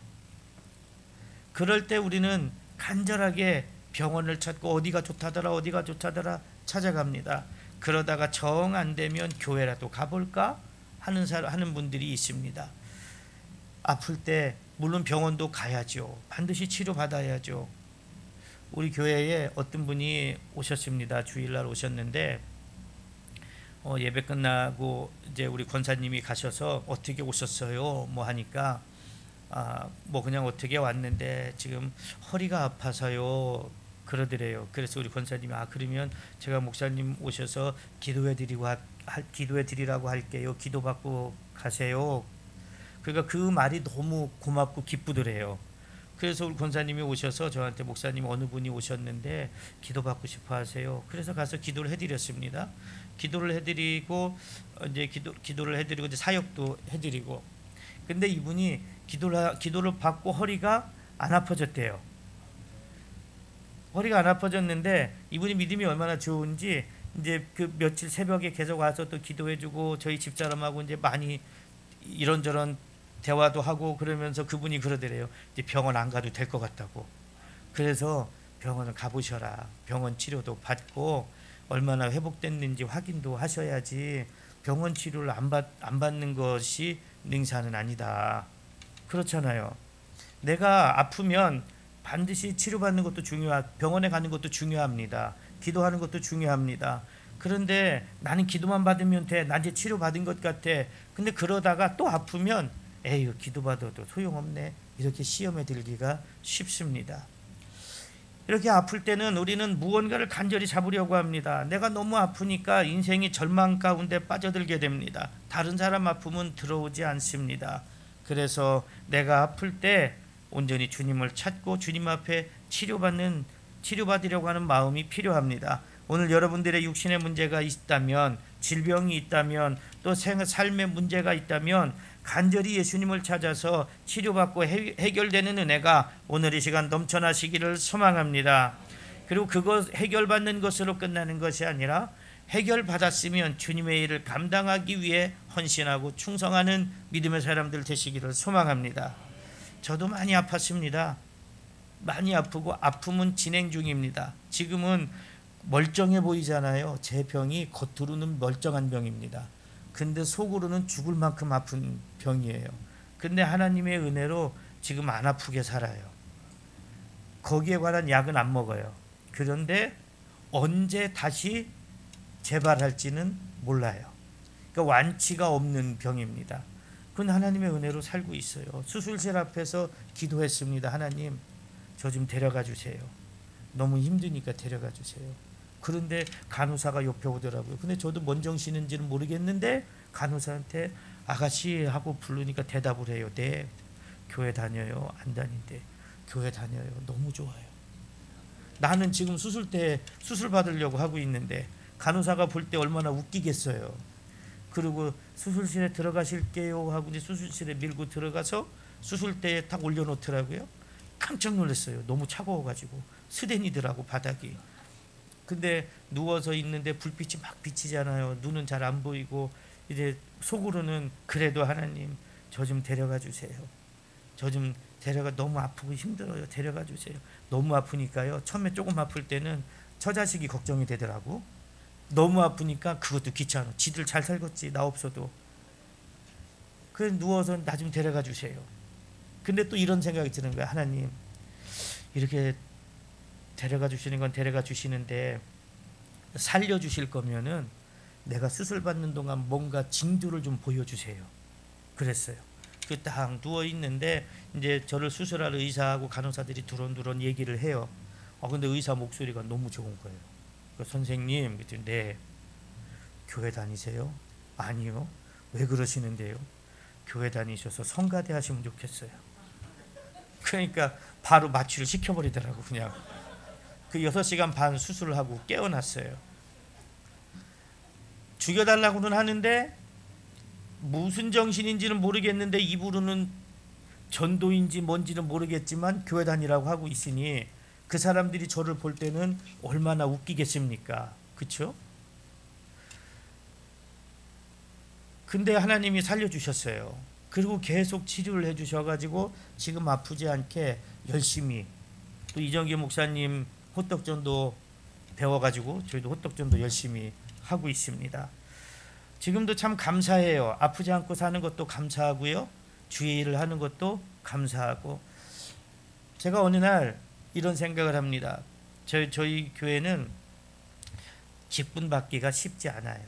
A: 그럴 때 우리는 간절하게 병원을 찾고 어디가 좋다더라 찾아갑니다. 그러다가 정 안 되면 교회라도 가볼까 하는 분들이 있습니다. 아플 때 물론 병원도 가야죠. 반드시 치료받아야죠. 우리 교회에 어떤 분이 오셨습니다. 주일날 오셨는데 예배 끝나고 이제 우리 권사님이 가셔서 어떻게 오셨어요? 뭐 하니까 뭐 그냥 어떻게 왔는데 지금 허리가 아파서요 그러더래요. 그래서 우리 권사님이 그러면 제가 목사님 오셔서 기도해 드리라고 할게요. 기도받고 가세요. 그러니까 그 말이 너무 고맙고 기쁘더래요. 그래서 우리 권사님이 오셔서 저한테 목사님 어느 분이 오셨는데 기도받고 싶어 하세요. 그래서 가서 기도를 해드렸습니다. 기도를 해드리고 이제 기도를 해드리고 이제 사역도 해드리고. 근데 이분이 기도를 받고 허리가 안 아파졌대요. 허리가 안 아파졌는데 이분이 믿음이 얼마나 좋은지 이제 그 며칠 새벽에 계속 와서 또 기도해주고 저희 집사람하고 이제 많이 이런저런 대화도 하고 그러면서 그분이 그러더래요. 이제 병원 안 가도 될 것 같다고. 그래서 병원을 가보셔라. 병원 치료도 받고 얼마나 회복됐는지 확인도 하셔야지 병원 치료를 안 받는 것이 능사는 아니다. 그렇잖아요. 내가 아프면 반드시 치료받는 것도 병원에 가는 것도 중요합니다. 기도하는 것도 중요합니다. 그런데 나는 기도만 받으면 돼. 나 이제 치료받은 것 같아. 근데 그러다가 또 아프면 에휴 기도받아도 소용없네. 이렇게 시험에 들기가 쉽습니다. 이렇게 아플 때는 우리는 무언가를 간절히 잡으려고 합니다. 내가 너무 아프니까 인생이 절망 가운데 빠져들게 됩니다. 다른 사람 아픔은 들어오지 않습니다. 그래서 내가 아플 때 온전히 주님을 찾고 주님 앞에 치료받으려고 하는 마음이 필요합니다. 오늘 여러분들의 육신의 문제가 있다면, 질병이 있다면, 또 삶의 문제가 있다면 간절히 예수님을 찾아서 치료받고 해결되는 은혜가 오늘 이 시간 넘쳐나시기를 소망합니다. 그리고 그것 해결받는 것으로 끝나는 것이 아니라 해결받았으면 주님의 일을 감당하기 위해 헌신하고 충성하는 믿음의 사람들 되시기를 소망합니다. 저도 많이 아팠습니다. 많이 아프고 아픔은 진행 중입니다. 지금은 멀쩡해 보이잖아요. 제 병이 겉으로는 멀쩡한 병입니다. 근데 속으로는 죽을 만큼 아픈 병이에요. 근데 하나님의 은혜로 지금 안 아프게 살아요. 거기에 관한 약은 안 먹어요. 그런데 언제 다시 재발할지는 몰라요. 그러니까 완치가 없는 병입니다. 그건 하나님의 은혜로 살고 있어요. 수술실 앞에서 기도했습니다. 하나님, 저 좀 데려가 주세요. 너무 힘드니까 데려가 주세요. 그런데 간호사가 옆에 오더라고요. 근데 저도 뭔 정신인지는 모르겠는데 간호사한테 아가씨 하고 부르니까 대답을 해요. 네, 교회 다녀요. 안 다닌대. 교회 다녀요. 너무 좋아요. 나는 지금 수술 받으려고 하고 있는데 간호사가 볼 때 얼마나 웃기겠어요. 그리고 수술실에 들어가실게요 하고 이제 수술실에 밀고 들어가서 수술대에 딱 올려놓더라고요. 깜짝 놀랐어요. 너무 차가워가지고 스댄이더라고 바닥이. 근데 누워서 있는데 불빛이 막 비치잖아요. 눈은 잘 안 보이고 이제 속으로는 그래도 하나님 저 좀 데려가 주세요. 저 좀 너무 아프고 힘들어요. 데려가 주세요. 너무 아프니까요. 처음에 조금 아플 때는 처자식이 걱정이 되더라고. 너무 아프니까 그것도 귀찮아. 지들 잘 살겠지 나 없어도. 그래서 누워서 나 좀 데려가 주세요. 근데 또 이런 생각이 드는 거야. 하나님 이렇게 데려가 주시는 건 데려가 주시는데 살려주실 거면은 내가 수술 받는 동안 뭔가 징조를 좀 보여주세요. 그랬어요. 그 딱 누워 있는데 이제 저를 수술할 의사하고 간호사들이 두런두런 얘기를 해요. 근데 의사 목소리가 너무 좋은 거예요. 선생님, 그랬더니 네. 교회 다니세요? 아니요. 왜 그러시는데요? 교회 다니셔서 성가대 하시면 좋겠어요. 그러니까 바로 마취를 시켜버리더라고. 그냥 그 6시간 반 수술을 하고 깨어났어요. 죽여달라고는 하는데 무슨 정신인지는 모르겠는데 입으로는 전도인지 뭔지는 모르겠지만 교회 다니라고 하고 있으니 그 사람들이 저를 볼 때는 얼마나 웃기겠습니까? 그렇죠? 근데 하나님이 살려주셨어요. 그리고 계속 치료를 해주셔가지고 지금 아프지 않게 열심히 또 이정기 목사님 호떡전도 배워가지고 저희도 호떡전도 열심히 하고 있습니다. 지금도 참 감사해요. 아프지 않고 사는 것도 감사하고요. 주의 일을 하는 것도 감사하고. 제가 어느 날 이런 생각을 합니다. 저희 교회는 직분 받기가 쉽지 않아요.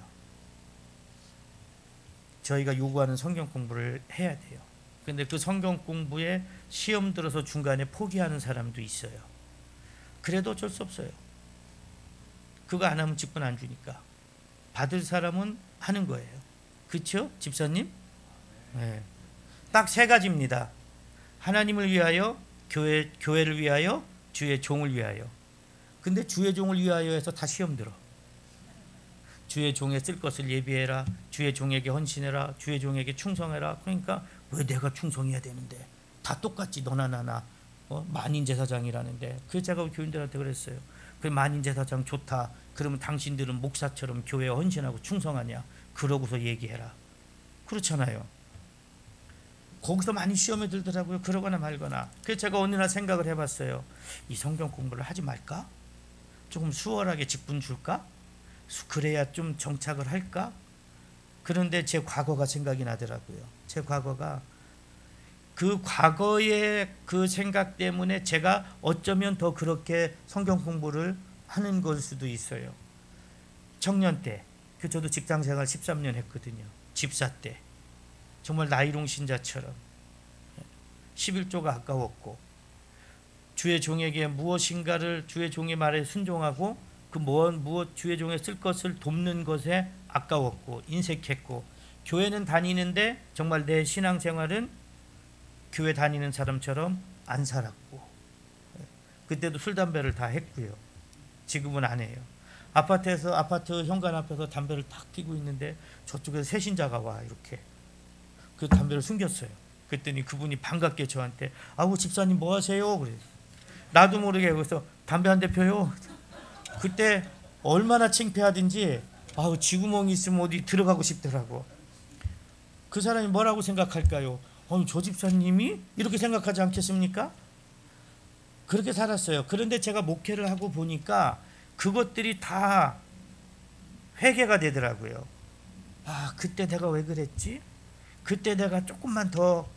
A: 저희가 요구하는 성경 공부를 해야 돼요. 근데 그 성경 공부에 시험 들어서 중간에 포기하는 사람도 있어요. 그래도 어쩔 수 없어요. 그거 안 하면 직분 안 주니까. 받을 사람은 하는 거예요. 그렇죠? 집사님? 네. 딱 3가지입니다. 하나님을 위하여, 교회를 위하여, 주의 종을 위하여. 근데 주의 종을 위하여 해서 다 시험 들어. 주의 종에 쓸 것을 예비해라. 주의 종에게 헌신해라. 주의 종에게 충성해라. 그러니까 왜 내가 충성해야 되는데? 다 똑같지 너나 나나. 만인 제사장이라는데. 그래서 제가 교인들한테 그랬어요. 그 만인제사장 좋다. 그러면 당신들은 목사처럼 교회에 헌신하고 충성하냐? 그러고서 얘기해라. 그렇잖아요. 거기서 많이 시험에 들더라고요. 그러거나 말거나. 그래서 제가 어느 날 생각을 해봤어요. 이 성경 공부를 하지 말까? 조금 수월하게 직분 줄까? 그래야 좀 정착을 할까? 그런데 제 과거가 생각이 나더라고요. 제 과거가 그 과거의 그 생각 때문에 제가 어쩌면 더 그렇게 성경 공부를 하는 걸 수도 있어요. 청년 때, 저도 직장생활 13년 했거든요. 집사 때 정말 나이롱 신자처럼 11조가 아까웠고 주의 종에게 무엇인가를 주의 종의 말에 순종하고 그 무엇 주의 종에 쓸 것을 돕는 것에 아까웠고 인색했고 교회는 다니는데 정말 내 신앙생활은 교회 다니는 사람처럼 안 살았고 그때도 술 담배를 다 했고요. 지금은 안 해요. 아파트에서 아파트 현관 앞에서 담배를 탁 피고 있는데 저쪽에서 새신자가 와 이렇게 그 담배를 숨겼어요. 그랬더니 그분이 반갑게 저한테 아우 집사님 뭐 하세요? 그래. 나도 모르게 그래서 담배 한 대 펴요. 그때 얼마나 창피하든지 아우 쥐구멍이 있으면 어디 들어가고 싶더라고. 그 사람이 뭐라고 생각할까요? 저 집사님이 이렇게 생각하지 않겠습니까? 그렇게 살았어요. 그런데 제가 목회를 하고 보니까 그것들이 다 회개가 되더라고요. 아, 그때 내가 왜 그랬지? 그때 내가 조금만 더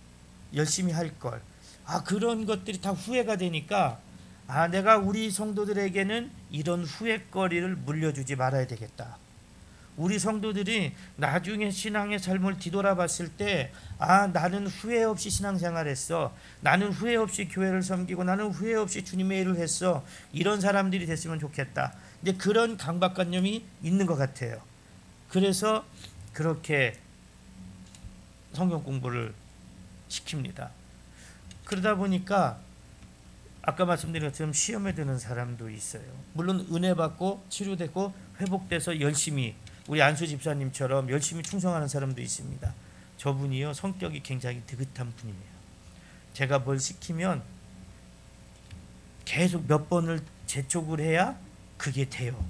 A: 열심히 할 걸. 아, 그런 것들이 다 후회가 되니까 아, 내가 우리 성도들에게는 이런 후회거리를 물려주지 말아야 되겠다. 우리 성도들이 나중에 신앙의 삶을 뒤돌아봤을 때 아, 나는 후회 없이 신앙생활했어. 나는 후회 없이 교회를 섬기고 나는 후회 없이 주님의 일을 했어. 이런 사람들이 됐으면 좋겠다. 근데 그런 강박관념이 있는 것 같아요. 그래서 그렇게 성경 공부를 시킵니다. 그러다 보니까 아까 말씀드린 것처럼 시험에 드는 사람도 있어요. 물론 은혜 받고 치료되고 회복돼서 열심히 우리 안수 집사님처럼 열심히 충성하는 사람도 있습니다. 저분이요 성격이 굉장히 느긋한 분이에요. 제가 뭘 시키면 계속 몇 번을 재촉을 해야 그게 돼요.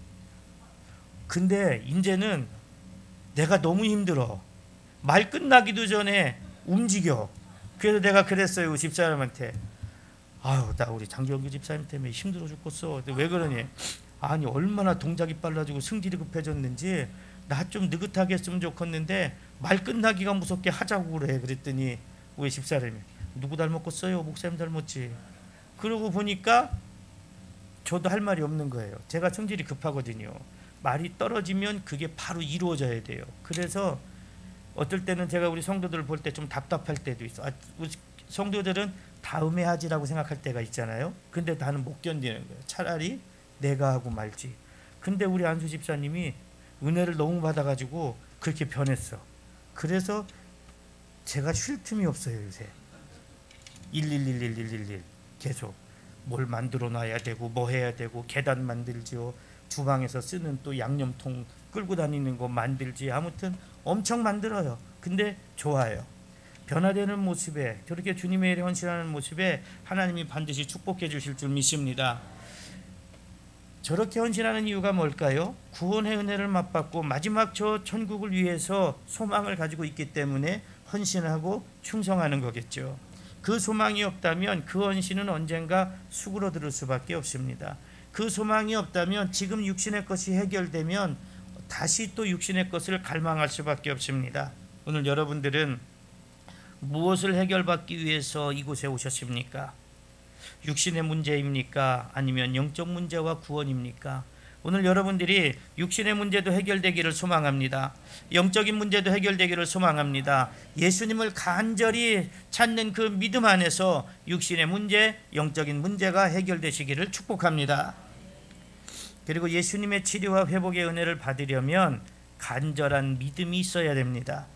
A: 근데 이제는 내가 너무 힘들어. 말 끝나기도 전에 움직여. 그래서 내가 그랬어요. 그 집사람한테. 아유, 나 우리 장정규 집사님 때문에 힘들어 죽겠어. 왜 그러니? 아니, 얼마나 동작이 빨라지고 승질이 급해졌는지 나 좀 느긋하게 했으면 좋겠는데 말 끝나기가 무섭게 하자고 그래. 그랬더니 우리 집사람이 누구 닮았겠어요? 목사님 닮았지. 그러고 보니까 저도 할 말이 없는 거예요. 제가 성질이 급하거든요. 말이 떨어지면 그게 바로 이루어져야 돼요. 그래서 어떨 때는 제가 우리 성도들을 볼 때 좀 답답할 때도 있어. 우리 성도들은 다음에 하지라고 생각할 때가 있잖아요. 근데 나는 못 견디는 거예요. 차라리 내가 하고 말지. 근데 우리 안수 집사님이 은혜를 너무 받아가지고 그렇게 변했어. 그래서 제가 쉴 틈이 없어요. 요새 1111111 계속 뭘 만들어 놔야 되고 뭐 해야 되고 계단 만들지요. 주방에서 쓰는 또 양념통 끌고 다니는 거 만들지. 아무튼 엄청 만들어요. 근데 좋아요. 변화되는 모습에 저렇게 주님의 일에 헌신하는 모습에 하나님이 반드시 축복해 주실 줄 믿습니다. 저렇게 헌신하는 이유가 뭘까요? 구원의 은혜를 맛받고 마지막 저 천국을 위해서 소망을 가지고 있기 때문에 헌신하고 충성하는 거겠죠. 그 소망이 없다면 그 헌신은 언젠가 수그러들 수밖에 없습니다. 그 소망이 없다면 지금 육신의 것이 해결되면 다시 또 육신의 것을 갈망할 수밖에 없습니다. 오늘 여러분들은 무엇을 해결받기 위해서 이곳에 오셨습니까? 육신의 문제입니까? 아니면 영적 문제와 구원입니까? 오늘 여러분들이 육신의 문제도 해결되기를 소망합니다. 영적인 문제도 해결되기를 소망합니다. 예수님을 간절히 찾는 그 믿음 안에서 육신의 문제, 영적인 문제가 해결되시기를 축복합니다. 그리고 예수님의 치료와 회복의 은혜를 받으려면 간절한 믿음이 있어야 됩니다.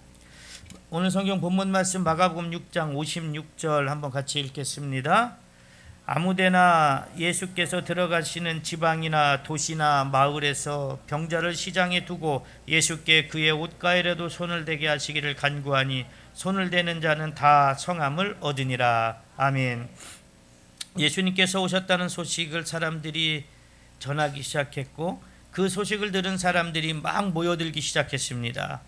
A: 오늘 성경 본문 말씀 마가복음 6장 56절 한번 같이 읽겠습니다. 아무데나 예수께서 들어가시는 지방이나 도시나 마을에서 병자를 시장에 두고 예수께 그의 옷가에라도 손을 대게 하시기를 간구하니 손을 대는 자는 다 성함을 얻으니라. 아멘. 예수님께서 오셨다는 소식을 사람들이 전하기 시작했고 그 소식을 들은 사람들이 막 모여들기 시작했습니다.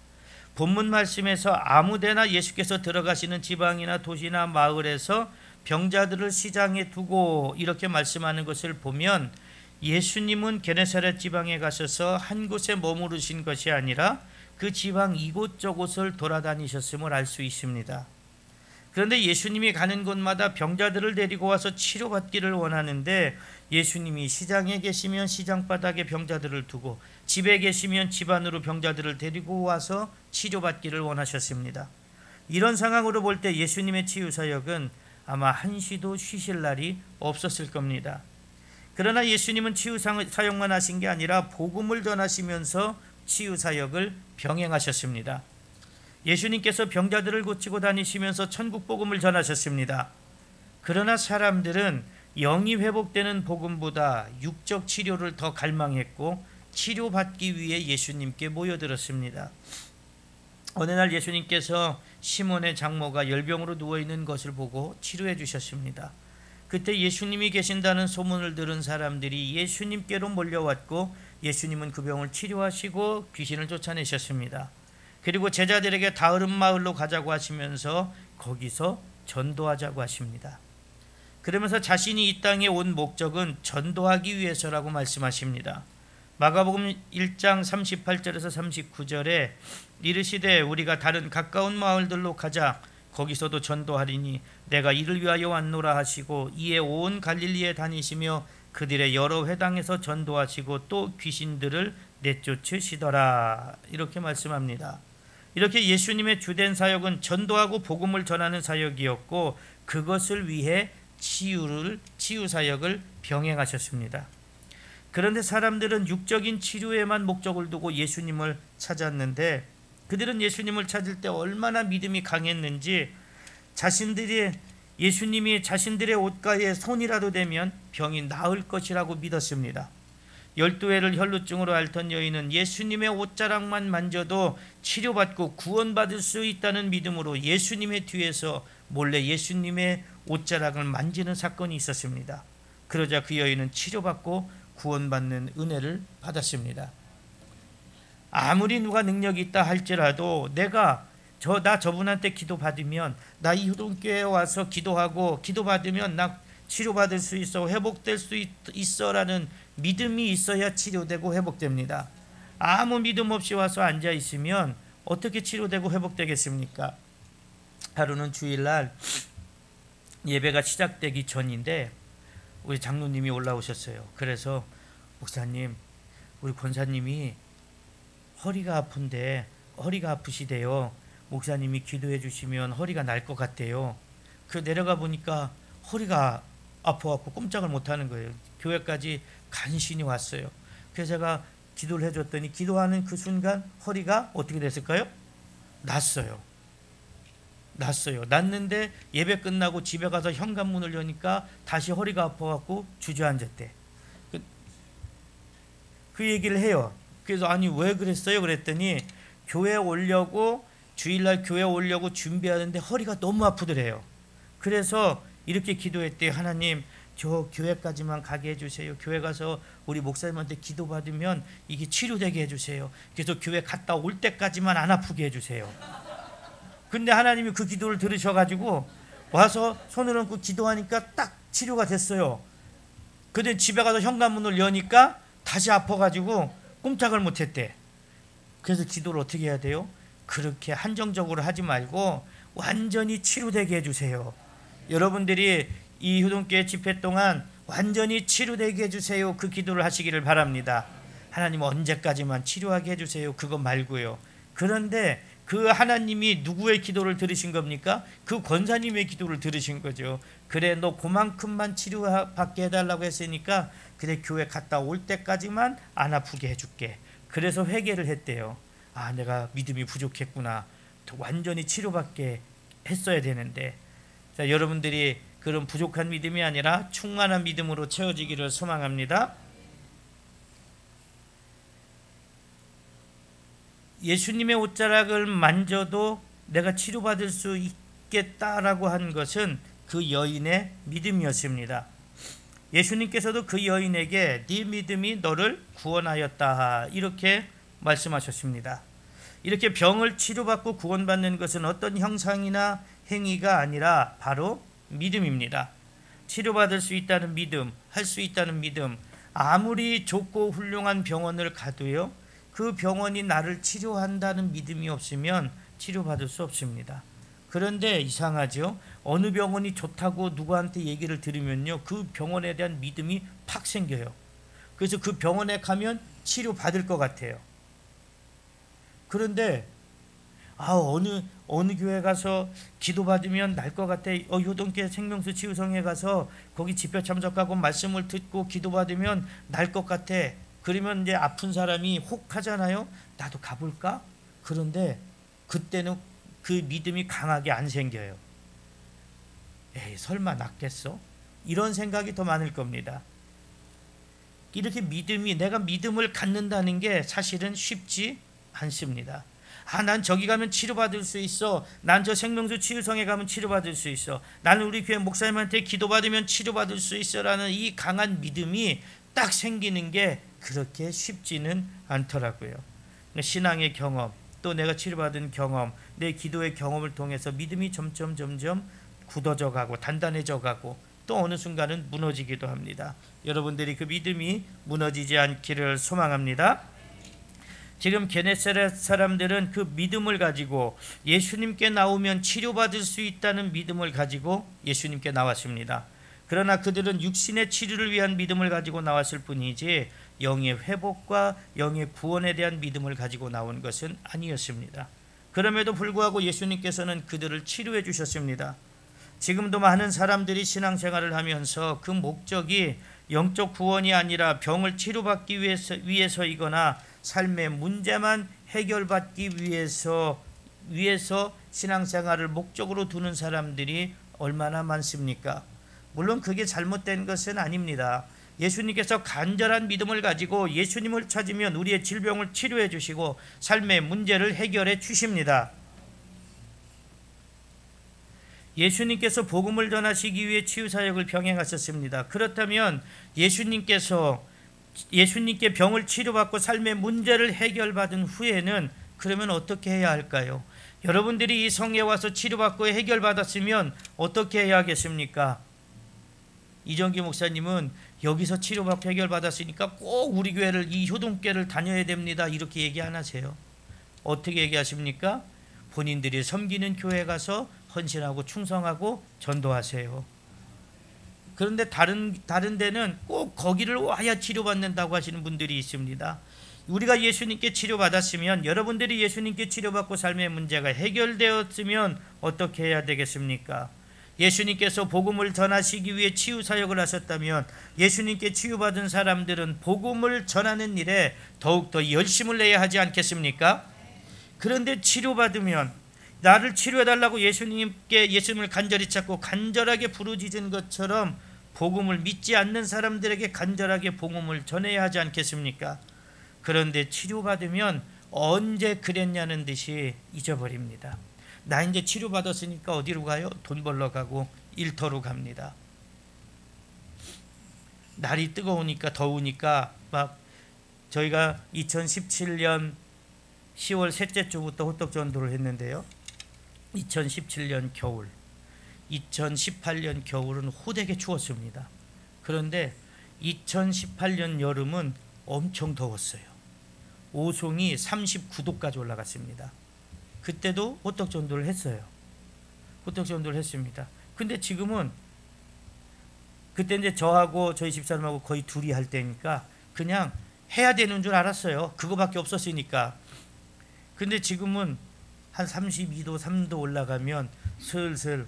A: 본문 말씀에서 아무데나 예수께서 들어가시는 지방이나 도시나 마을에서 병자들을 시장에 두고 이렇게 말씀하는 것을 보면 예수님은 게네사렛 지방에 가셔서 한 곳에 머무르신 것이 아니라 그 지방 이곳저곳을 돌아다니셨음을 알 수 있습니다. 그런데 예수님이 가는 곳마다 병자들을 데리고 와서 치료받기를 원하는데 예수님이 시장에 계시면 시장 바닥에 병자들을 두고 집에 계시면 집 안으로 병자들을 데리고 와서 치료받기를 원하셨습니다. 이런 상황으로 볼 때 예수님의 치유사역은 아마 한시도 쉬실 날이 없었을 겁니다. 그러나 예수님은 치유사역만 하신 게 아니라 복음을 전하시면서 치유사역을 병행하셨습니다. 예수님께서 병자들을 고치고 다니시면서 천국 복음을 전하셨습니다. 그러나 사람들은 영이 회복되는 복음보다 육적 치료를 더 갈망했고 치료받기 위해 예수님께 모여들었습니다. 어느 날 예수님께서 시몬의 장모가 열병으로 누워있는 것을 보고 치료해 주셨습니다. 그때 예수님이 계신다는 소문을 들은 사람들이 예수님께로 몰려왔고 예수님은 그 병을 치료하시고 귀신을 쫓아내셨습니다. 그리고 제자들에게 다른 마을로 가자고 하시면서 거기서 전도하자고 하십니다. 그러면서 자신이 이 땅에 온 목적은 전도하기 위해서라고 말씀하십니다. 마가복음 1장 38절에서 39절에 이르시되 우리가 다른 가까운 마을들로 가자 거기서도 전도하리니 내가 이를 위하여 왔노라 하시고 이에 온 갈릴리에 다니시며 그들의 여러 회당에서 전도하시고 또 귀신들을 내쫓으시더라 이렇게 말씀합니다. 이렇게 예수님의 주된 사역은 전도하고 복음을 전하는 사역이었고 그것을 위해 치유 사역을 병행하셨습니다. 그런데 사람들은 육적인 치료에만 목적을 두고 예수님을 찾았는데 그들은 예수님을 찾을 때 얼마나 믿음이 강했는지 예수님이 자신들의 옷가에 손이라도 대면 병이 나을 것이라고 믿었습니다. 12회를 혈루증으로 앓던 여인은 예수님의 옷자락만 만져도 치료받고 구원받을 수 있다는 믿음으로 예수님의 뒤에서 몰래 예수님의 옷자락을 만지는 사건이 있었습니다. 그러자 그 여인은 치료받고 구원받는 은혜를 받았습니다. 아무리 누가 능력이 있다 할지라도 나 저분한테 기도받으면 나 이 효동교회에 와서 기도받으면 나 치료받을 수 있어 회복될 수 있어라는 믿음이 있어야 치료되고 회복됩니다. 아무 믿음 없이 와서 앉아 있으면 어떻게 치료되고 회복되겠습니까? 하루는 주일날 예배가 시작되기 전인데 우리 장로님이 올라오셨어요. 그래서 목사님, 우리 권사님이 허리가 아프시대요. 목사님이 기도해 주시면 허리가 날 것 같대요. 그 내려가 보니까 허리가 아파갖고 꼼짝을 못하는 거예요. 교회까지 간신히 왔어요. 그래서 제가 기도를 해줬더니 기도하는 그 순간 허리가 어떻게 됐을까요? 났어요. 났는데 예배 끝나고 집에 가서 현관문을 여니까 다시 허리가 아파갖고 주저앉았대. 그 얘기를 해요. 그래서 아니 왜 그랬어요? 그랬더니 주일날 교회 오려고 준비하는데 허리가 너무 아프더래요. 그래서 이렇게 기도했대요. 하나님, 저 교회까지만 가게 해주세요. 교회 가서 우리 목사님한테 기도받으면 이게 치료되게 해주세요. 그래서 교회 갔다 올 때까지만 안 아프게 해주세요. 근데 하나님이 그 기도를 들으셔가지고 와서 손을 얹고 기도하니까 딱 치료가 됐어요. 근데 집에 가서 현관문을 여니까 다시 아파가지고 꼼짝을 못했대. 그래서 기도를 어떻게 해야 돼요? 그렇게 한정적으로 하지 말고 완전히 치료되게 해주세요. 여러분들이 이 효동교회 집회 동안 완전히 치료되게 해주세요. 그 기도를 하시기를 바랍니다. 하나님 언제까지만 치료하게 해주세요. 그거 말고요. 그런데 그 하나님이 누구의 기도를 들으신 겁니까? 그 권사님의 기도를 들으신 거죠. 그래, 너 그만큼만 치료받게 해달라고 했으니까 그래, 교회 갔다 올 때까지만 안 아프게 해줄게. 그래서 회개를 했대요. 아, 내가 믿음이 부족했구나. 완전히 치료받게 했어야 되는데. 자, 여러분들이 그런 부족한 믿음이 아니라 충만한 믿음으로 채워지기를 소망합니다. 예수님의 옷자락을 만져도 내가 치료받을 수 있겠다라고 한 것은 그 여인의 믿음이었습니다. 예수님께서도 그 여인에게 네 믿음이 너를 구원하였다 이렇게 말씀하셨습니다. 이렇게 병을 치료받고 구원받는 것은 어떤 형상이나 행위가 아니라 바로 믿음입니다. 치료받을 수 있다는 믿음, 할 수 있다는 믿음. 아무리 좋고 훌륭한 병원을 가도요, 그 병원이 나를 치료한다는 믿음이 없으면 치료받을 수 없습니다. 그런데 이상하죠. 어느 병원이 좋다고 누구한테 얘기를 들으면요, 그 병원에 대한 믿음이 팍 생겨요. 그래서 그 병원에 가면 치료받을 것 같아요. 그런데 어느 교회 가서 기도받으면 날 것 같아. 효동교회 생명수 치유성에 가서 거기 집회 참석하고 말씀을 듣고 기도받으면 날 것 같아. 그러면 이제 아픈 사람이 혹 하잖아요. 나도 가볼까? 그런데 그때는 그 믿음이 강하게 안 생겨요. 에이, 설마 낫겠어? 이런 생각이 더 많을 겁니다. 이렇게 내가 믿음을 갖는다는 게 사실은 쉽지 않습니다. 난 저기 가면 치료받을 수 있어. 난 저 생명수 치유성에 가면 치료받을 수 있어. 나는 우리 교회 목사님한테 기도받으면 치료받을 수 있어 라는 이 강한 믿음이 딱 생기는 게 그렇게 쉽지는 않더라고요. 신앙의 경험, 또 내가 치료받은 경험, 내 기도의 경험을 통해서 믿음이 점점 굳어져 가고 단단해져 가고 또 어느 순간은 무너지기도 합니다. 여러분들이 그 믿음이 무너지지 않기를 소망합니다. 지금 게네사렛 사람들은 그 믿음을 가지고 예수님께 나오면 치료받을 수 있다는 믿음을 가지고 예수님께 나왔습니다. 그러나 그들은 육신의 치료를 위한 믿음을 가지고 나왔을 뿐이지 영의 회복과 영의 구원에 대한 믿음을 가지고 나온 것은 아니었습니다. 그럼에도 불구하고 예수님께서는 그들을 치료해 주셨습니다. 지금도 많은 사람들이 신앙생활을 하면서 그 목적이 영적 구원이 아니라 병을 치료받기 위해서이거나 삶의 문제만 해결받기 위해서 신앙생활을 목적으로 두는 사람들이 얼마나 많습니까? 물론 그게 잘못된 것은 아닙니다. 예수님께서 간절한 믿음을 가지고 예수님을 찾으면 우리의 질병을 치료해 주시고 삶의 문제를 해결해 주십니다. 예수님께서 복음을 전하시기 위해 치유사역을 병행하셨습니다. 그렇다면 예수님께 병을 치료받고 삶의 문제를 해결받은 후에는 그러면 어떻게 해야 할까요? 여러분들이 이 성에 와서 치료받고 해결받았으면 어떻게 해야 하겠습니까? 이정기 목사님은 여기서 치료받고 해결받았으니까 꼭 우리 교회를, 이 효동교회를 다녀야 됩니다. 이렇게 얘기 안 하세요. 어떻게 얘기하십니까? 본인들이 섬기는 교회에 가서 헌신하고 충성하고 전도하세요. 그런데 다른 데는 꼭 거기를 와야 치료받는다고 하시는 분들이 있습니다. 우리가 예수님께 치료받았으면, 여러분들이 예수님께 치료받고 삶의 문제가 해결되었으면 어떻게 해야 되겠습니까? 예수님께서 복음을 전하시기 위해 치유사역을 하셨다면 예수님께 치유받은 사람들은 복음을 전하는 일에 더욱더 열심을 내야 하지 않겠습니까? 그런데 치료받으면 나를 치료해달라고 예수님을 간절히 찾고 간절하게 부르짖은 것처럼 복음을 믿지 않는 사람들에게 간절하게 복음을 전해야 하지 않겠습니까? 그런데 치료받으면 언제 그랬냐는 듯이 잊어버립니다. 나 이제 치료받았으니까 어디로 가요? 돈 벌러 가고 일터로 갑니다. 날이 뜨거우니까 더우니까 막 저희가 2017년 10월 셋째 주부터 호떡 전도를 했는데요. 2017년 겨울, 2018년 겨울은 호되게 추웠습니다. 그런데 2018년 여름은 엄청 더웠어요. 오송이 39도까지 올라갔습니다. 그때도 호떡 전도를 했어요. 호떡 전도를 했습니다. 근데 지금은, 그때 이제 저하고 저희 집사람하고 거의 둘이 할 때니까 그냥 해야 되는 줄 알았어요. 그거밖에 없었으니까. 근데 지금은 한 32도, 3도 올라가면 슬슬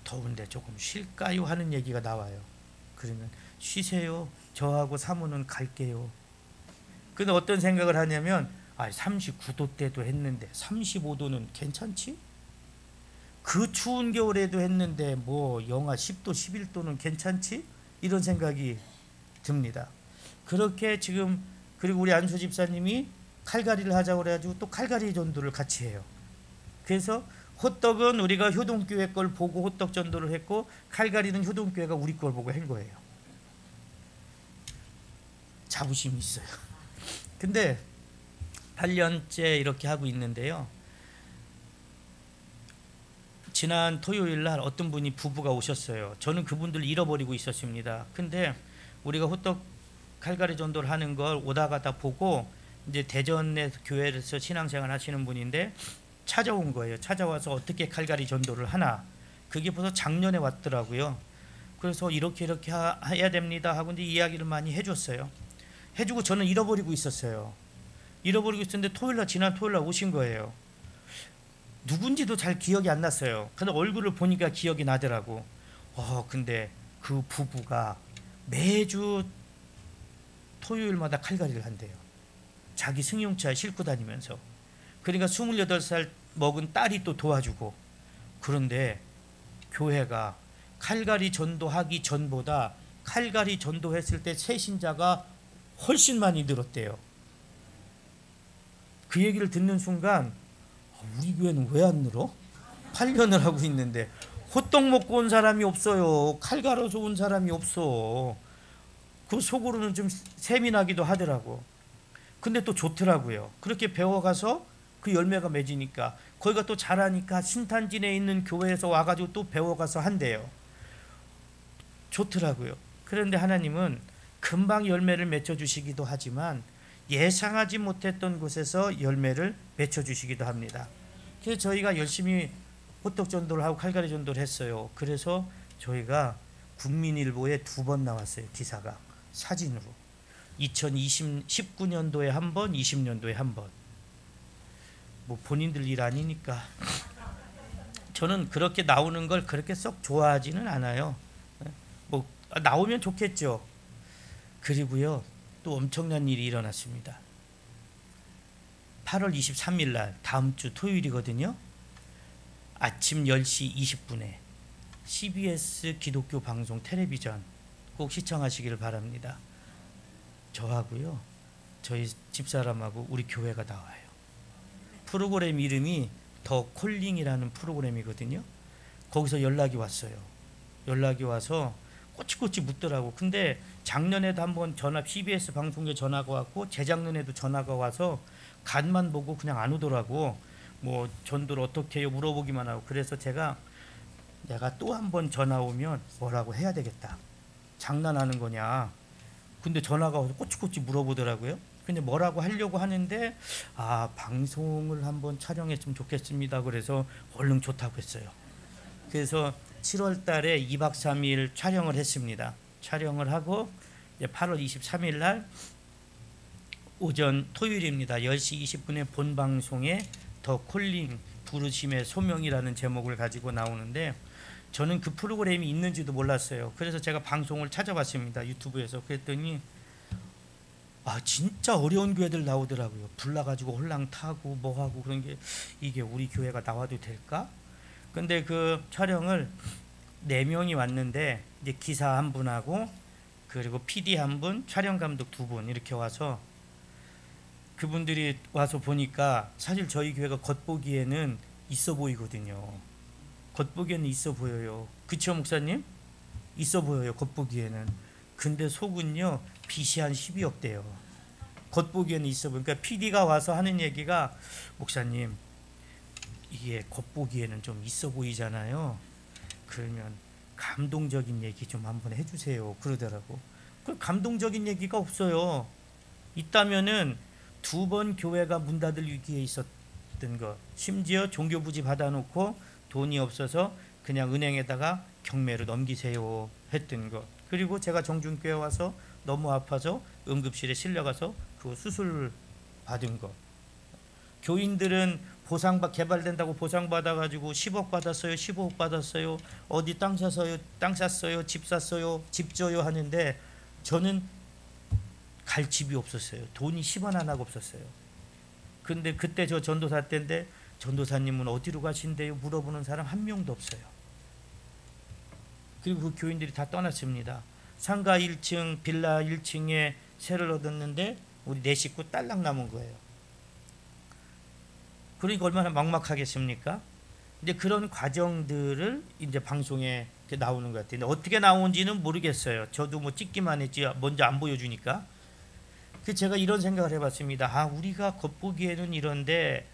A: 더운데 조금 쉴까요? 하는 얘기가 나와요. 그러면 쉬세요. 저하고 사모는 갈게요. 근데 어떤 생각을 하냐면 39도 때도 했는데 35도는 괜찮지? 그 추운 겨울에도 했는데 뭐 영하 10도, 11도는 괜찮지? 이런 생각이 듭니다. 그렇게 지금, 그리고 우리 안수 집사님이 칼갈이를 하자고 그래가지고 또 칼갈이 전도를 같이 해요. 그래서 호떡은 우리가 효동교회 걸 보고 호떡 전도를 했고 칼갈이는 효동교회가 우리 걸 보고 한 거예요. 자부심이 있어요. 근데 8년째 이렇게 하고 있는데요. 지난 토요일 날 어떤 분이 부부가 오셨어요. 저는 그분들 잃어버리고 있었습니다. 근데 우리가 호떡 칼갈이 전도를 하는 걸 오다 가다 보고 이제 대전에 교회에서 신앙생활 하시는 분인데 찾아온 거예요. 찾아와서 어떻게 칼갈이 전도를 하나. 그게 벌써 작년에 왔더라고요. 그래서 이렇게 해야 됩니다 하고 이제 이야기를 많이 해줬어요. 해주고 저는 잃어버리고 있었어요. 잃어버리고 있었는데 지난 토요일 날 오신 거예요. 누군지도 잘 기억이 안 났어요. 근데 얼굴을 보니까 기억이 나더라고. 근데 그 부부가 매주 토요일마다 칼갈이를 한대요. 자기 승용차에 싣고 다니면서. 그러니까 28살 먹은 딸이 또 도와주고. 그런데 교회가 칼갈이 전도하기 전보다 칼갈이 전도했을 때 새신자가 훨씬 많이 늘었대요. 그 얘기를 듣는 순간 우리 교회는 왜 안 늘어? 8년을 하고 있는데 호떡 먹고 온 사람이 없어요. 칼 갈아서 온 사람이 없어. 그 속으로는 좀 세민하기도 하더라고. 근데 또 좋더라고요. 그렇게 배워가서 그 열매가 맺으니까 거기가 또 잘하니까 신탄진에 있는 교회에서 와가지고 또 배워가서 한대요. 좋더라고요. 그런데 하나님은 금방 열매를 맺혀주시기도 하지만 예상하지 못했던 곳에서 열매를 맺혀주시기도 합니다. 그래서 저희가 열심히 호떡 전도를 하고 칼갈이 전도를 했어요. 그래서 저희가 국민일보에 2번 나왔어요. 기사가 사진으로. 2019년도에 한 번, 20년도에 한 번. 뭐 본인들 일 아니니까. 저는 그렇게 나오는 걸 그렇게 썩 좋아하지는 않아요. 뭐 나오면 좋겠죠. 그리고요, 또 엄청난 일이 일어났습니다. 8월 23일 날 다음 주 토요일이거든요. 아침 10시 20분에 CBS 기독교 방송 텔레비전 꼭 시청하시기를 바랍니다. 저하고요, 저희 집사람하고 우리 교회가 나와요. 프로그램 이름이 더 콜링이라는 프로그램이거든요. 거기서 연락이 왔어요. 연락이 와서 꼬치꼬치 묻더라고. 근데 작년에도 한번 CBS 방송에 전화가 왔고 재작년에도 전화가 와서 간만 보고 그냥 안 오더라고. 뭐 전도를 어떻게 해요 물어보기만 하고. 그래서 내가 또 한번 전화 오면 뭐라고 해야 되겠다. 장난하는 거냐. 근데 전화가 와서 꼬치꼬치 물어보더라고요. 근데 뭐라고 하려고 하는데 방송을 한번 촬영했으면 좋겠습니다. 그래서 얼른 좋다고 했어요. 그래서 7월 달에 2박 3일 촬영을 했습니다. 촬영을 하고 8월 23일 날 오전 토요일입니다. 10시 20분에 본 방송에 더 콜링 부르심의 소명이라는 제목을 가지고 나오는데 저는 그 프로그램이 있는지도 몰랐어요. 그래서 제가 방송을 찾아봤습니다. 유튜브에서. 그랬더니 진짜 어려운 교회들 나오더라고요. 불나가지고 홀랑 타고 뭐하고 그런 게 이게 우리 교회가 나와도 될까? 근데 그 촬영을 4명이 왔는데 이제 기사 한 분하고 그리고 PD 한 분, 촬영 감독 2분 이렇게 와서 그분들이 와서 보니까 사실 저희 교회가 겉보기에는 있어 보이거든요. 겉보기에는 있어 보여요. 그쵸 목사님? 있어 보여요. 겉보기에는. 근데 속은요 빚이 한 12억 대요. 겉보기에는 있어 보니까 PD가 와서 하는 얘기가 목사님 이게 겉보기에는 좀 있어 보이잖아요. 그러면 감동적인 얘기 좀 한번 해주세요. 그러더라고. 그 감동적인 얘기가 없어요. 있다면은 2번 교회가 문 닫을 위기에 있었던 거. 심지어 종교부지 받아놓고 돈이 없어서 그냥 은행에다가 경매로 넘기세요 했던 거. 그리고 제가 정준교회 와서 너무 아파서 응급실에 실려가서 그 수술 받은 거. 교인들은 개발된다고 보상받아가지고 10억 받았어요, 15억 받았어요, 어디 땅 샀어요, 집 샀어요, 집 줘요 하는데 저는 갈 집이 없었어요. 돈이 10원 하나가 없었어요. 근데 그때 저 전도사 때인데 전도사님은 어디로 가신대요? 물어보는 사람 한 명도 없어요. 그리고 그 교인들이 다 떠났습니다. 상가 1층, 빌라 1층에 세를 얻었는데 우리 4식구 딸랑 남은 거예요. 그러니까 얼마나 막막하겠습니까? 근데 그런 과정들을 이제 방송에 나오는 것 같아요. 근데 어떻게 나온지는 모르겠어요. 저도 뭐 찍기만 했지 먼저 안 보여주니까. 제가 이런 생각을 해봤습니다. 우리가 겉보기에는 이런데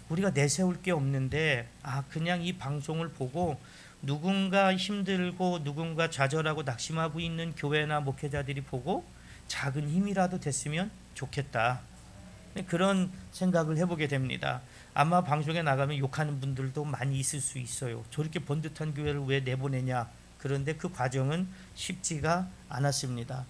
A: 우리가 내세울 게 없는데 그냥 이 방송을 보고 누군가 힘들고 누군가 좌절하고 낙심하고 있는 교회나 목회자들이 보고 작은 힘이라도 됐으면 좋겠다. 그런 생각을 해보게 됩니다. 아마 방송에 나가면 욕하는 분들도 많이 있을 수 있어요. 저렇게 번듯한 교회를 왜 내보내냐. 그런데 그 과정은 쉽지가 않았습니다.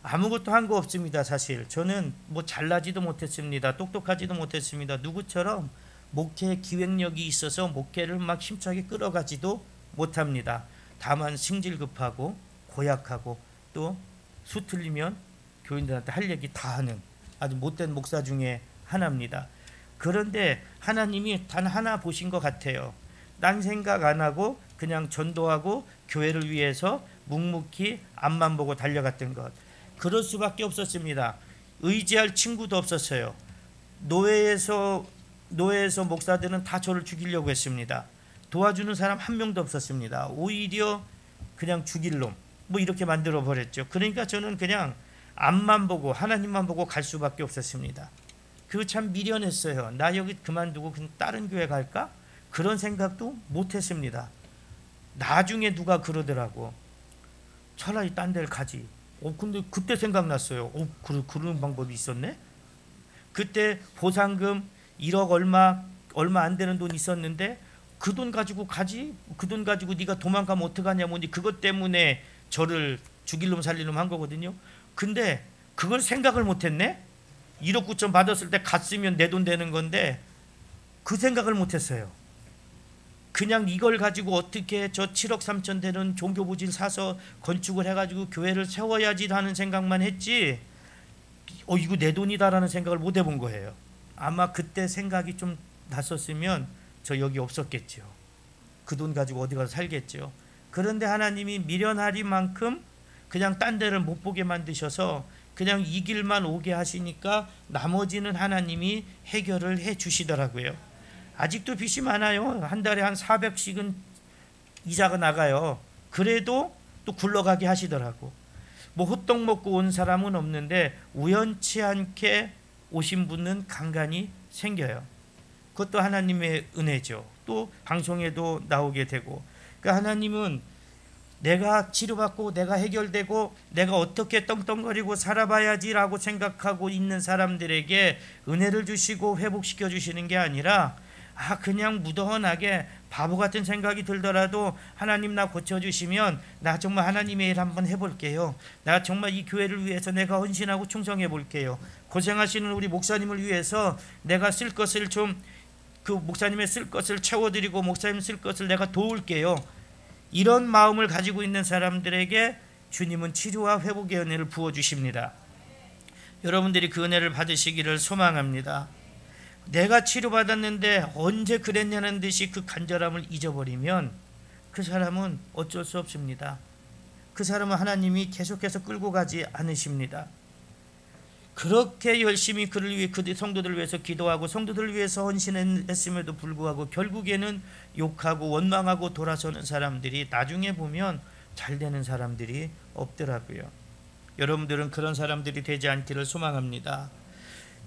A: 아무것도 한 거 없습니다. 사실 저는 뭐 잘나지도 못했습니다. 똑똑하지도 못했습니다. 누구처럼 목회 기획력이 있어서 목회를 막 힘차게 끌어가지도 못합니다. 다만 승질급하고 고약하고 또 수 틀리면 교인들한테 할 얘기 다 하는 아주 못된 목사 중에 하나입니다. 그런데 하나님이 단 하나 보신 것 같아요. 딴 생각 안 하고 그냥 전도하고 교회를 위해서 묵묵히 앞만 보고 달려갔던 것. 그럴 수밖에 없었습니다. 의지할 친구도 없었어요. 노예에서 목사들은 다 저를 죽이려고 했습니다. 도와주는 사람 한 명도 없었습니다. 오히려 그냥 죽일 놈 뭐 이렇게 만들어 버렸죠. 그러니까 저는 그냥 앞만 보고 하나님만 보고 갈 수밖에 없었습니다. 그거 참 미련했어요. 나 여기 그만두고 그냥 다른 교회 갈까? 그런 생각도 못했습니다. 나중에 누가 그러더라고. 차라리 딴 데를 가지. 근데 그때 생각났어요. 그런 방법이 있었네? 그때 보상금 1억 얼마 안 되는 돈 있었는데 그 돈 가지고 가지? 그 돈 가지고 네가 도망가면 어떡하냐 뭐니 그것 때문에 저를 죽일 놈 살릴 놈 한 거거든요. 근데 그걸 생각을 못했네? 1억 9천 받았을 때 갔으면 내 돈 되는 건데 그 생각을 못했어요. 그냥 이걸 가지고 어떻게 저 7억 3천 되는 종교부지를 사서 건축을 해가지고 교회를 세워야지 하는 생각만 했지 이거 내 돈이다라는 생각을 못 해본 거예요. 아마 그때 생각이 좀 났었으면 저 여기 없었겠죠. 그 돈 가지고 어디 가서 살겠죠. 그런데 하나님이 미련하리만큼 그냥 딴 데를 못 보게 만드셔서 그냥 이 길만 오게 하시니까 나머지는 하나님이 해결을 해 주시더라고요. 아직도 빚이 많아요. 한 달에 한 400씩은 이자가 나가요. 그래도 또 굴러가게 하시더라고. 뭐 호떡 먹고 온 사람은 없는데 우연치 않게 오신 분은 간간히 생겨요. 그것도 하나님의 은혜죠. 또 방송에도 나오게 되고. 그러니까 하나님은 내가 치료받고 내가 해결되고 내가 어떻게 떵떵거리고 살아봐야지라고 생각하고 있는 사람들에게 은혜를 주시고 회복시켜 주시는 게 아니라 그냥 무던하게 바보 같은 생각이 들더라도 하나님 나 고쳐주시면 나 정말 하나님의 일 한번 해볼게요. 나 정말 이 교회를 위해서 내가 헌신하고 충성해 볼게요. 고생하시는 우리 목사님을 위해서 내가 쓸 것을 좀 그 목사님의 쓸 것을 채워드리고 목사님 쓸 것을 내가 도울게요. 이런 마음을 가지고 있는 사람들에게 주님은 치료와 회복의 은혜를 부어주십니다. 여러분들이 그 은혜를 받으시기를 소망합니다. 내가 치료받았는데 언제 그랬냐는 듯이 그 간절함을 잊어버리면 그 사람은 어쩔 수 없습니다. 그 사람은 하나님이 계속해서 끌고 가지 않으십니다. 그렇게 열심히 그를 위해 그 성도들을 위해서 기도하고 성도들을 위해서 헌신했음에도 불구하고 결국에는 욕하고 원망하고 돌아서는 사람들이 나중에 보면 잘 되는 사람들이 없더라고요. 여러분들은 그런 사람들이 되지 않기를 소망합니다.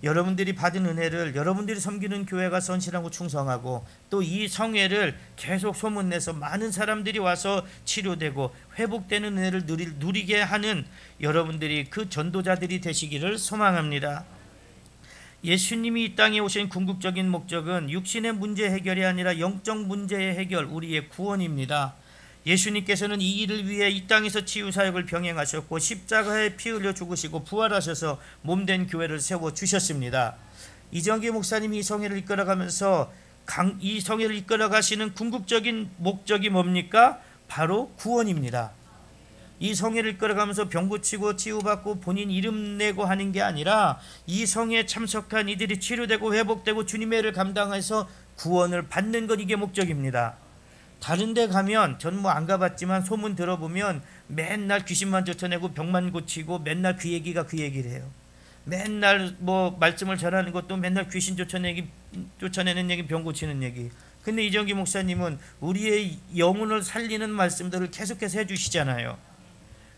A: 여러분들이 받은 은혜를 여러분들이 섬기는 교회가 헌신하고 충성하고 또 이 성회를 계속 소문내서 많은 사람들이 와서 치료되고 회복되는 은혜를 누리게 하는 여러분들이 그 전도자들이 되시기를 소망합니다. 예수님이 이 땅에 오신 궁극적인 목적은 육신의 문제 해결이 아니라 영적 문제의 해결, 우리의 구원입니다. 예수님께서는 이 일을 위해 이 땅에서 치유사역을 병행하셨고 십자가에 피 흘려 죽으시고 부활하셔서 몸된 교회를 세워주셨습니다. 이정기 목사님이 이 성회를 이끌어가면서 이 성회를 이끌어가시는 궁극적인 목적이 뭡니까? 바로 구원입니다. 이 성회를 이끌어가면서 병 고치고 치유받고 본인 이름 내고 하는 게 아니라 이 성회에 참석한 이들이 치료되고 회복되고 주님의 일을 감당해서 구원을 받는 것, 이게 목적입니다. 다른 데 가면 전 뭐 안 가봤지만 소문 들어보면 맨날 귀신만 쫓아내고 병만 고치고 맨날 그 얘기가 그 얘기를 해요. 맨날 뭐 말씀을 전하는 것도 맨날 귀신 쫓아내는 얘기, 병 고치는 얘기. 근데 이정기 목사님은 우리의 영혼을 살리는 말씀들을 계속해서 해주시잖아요.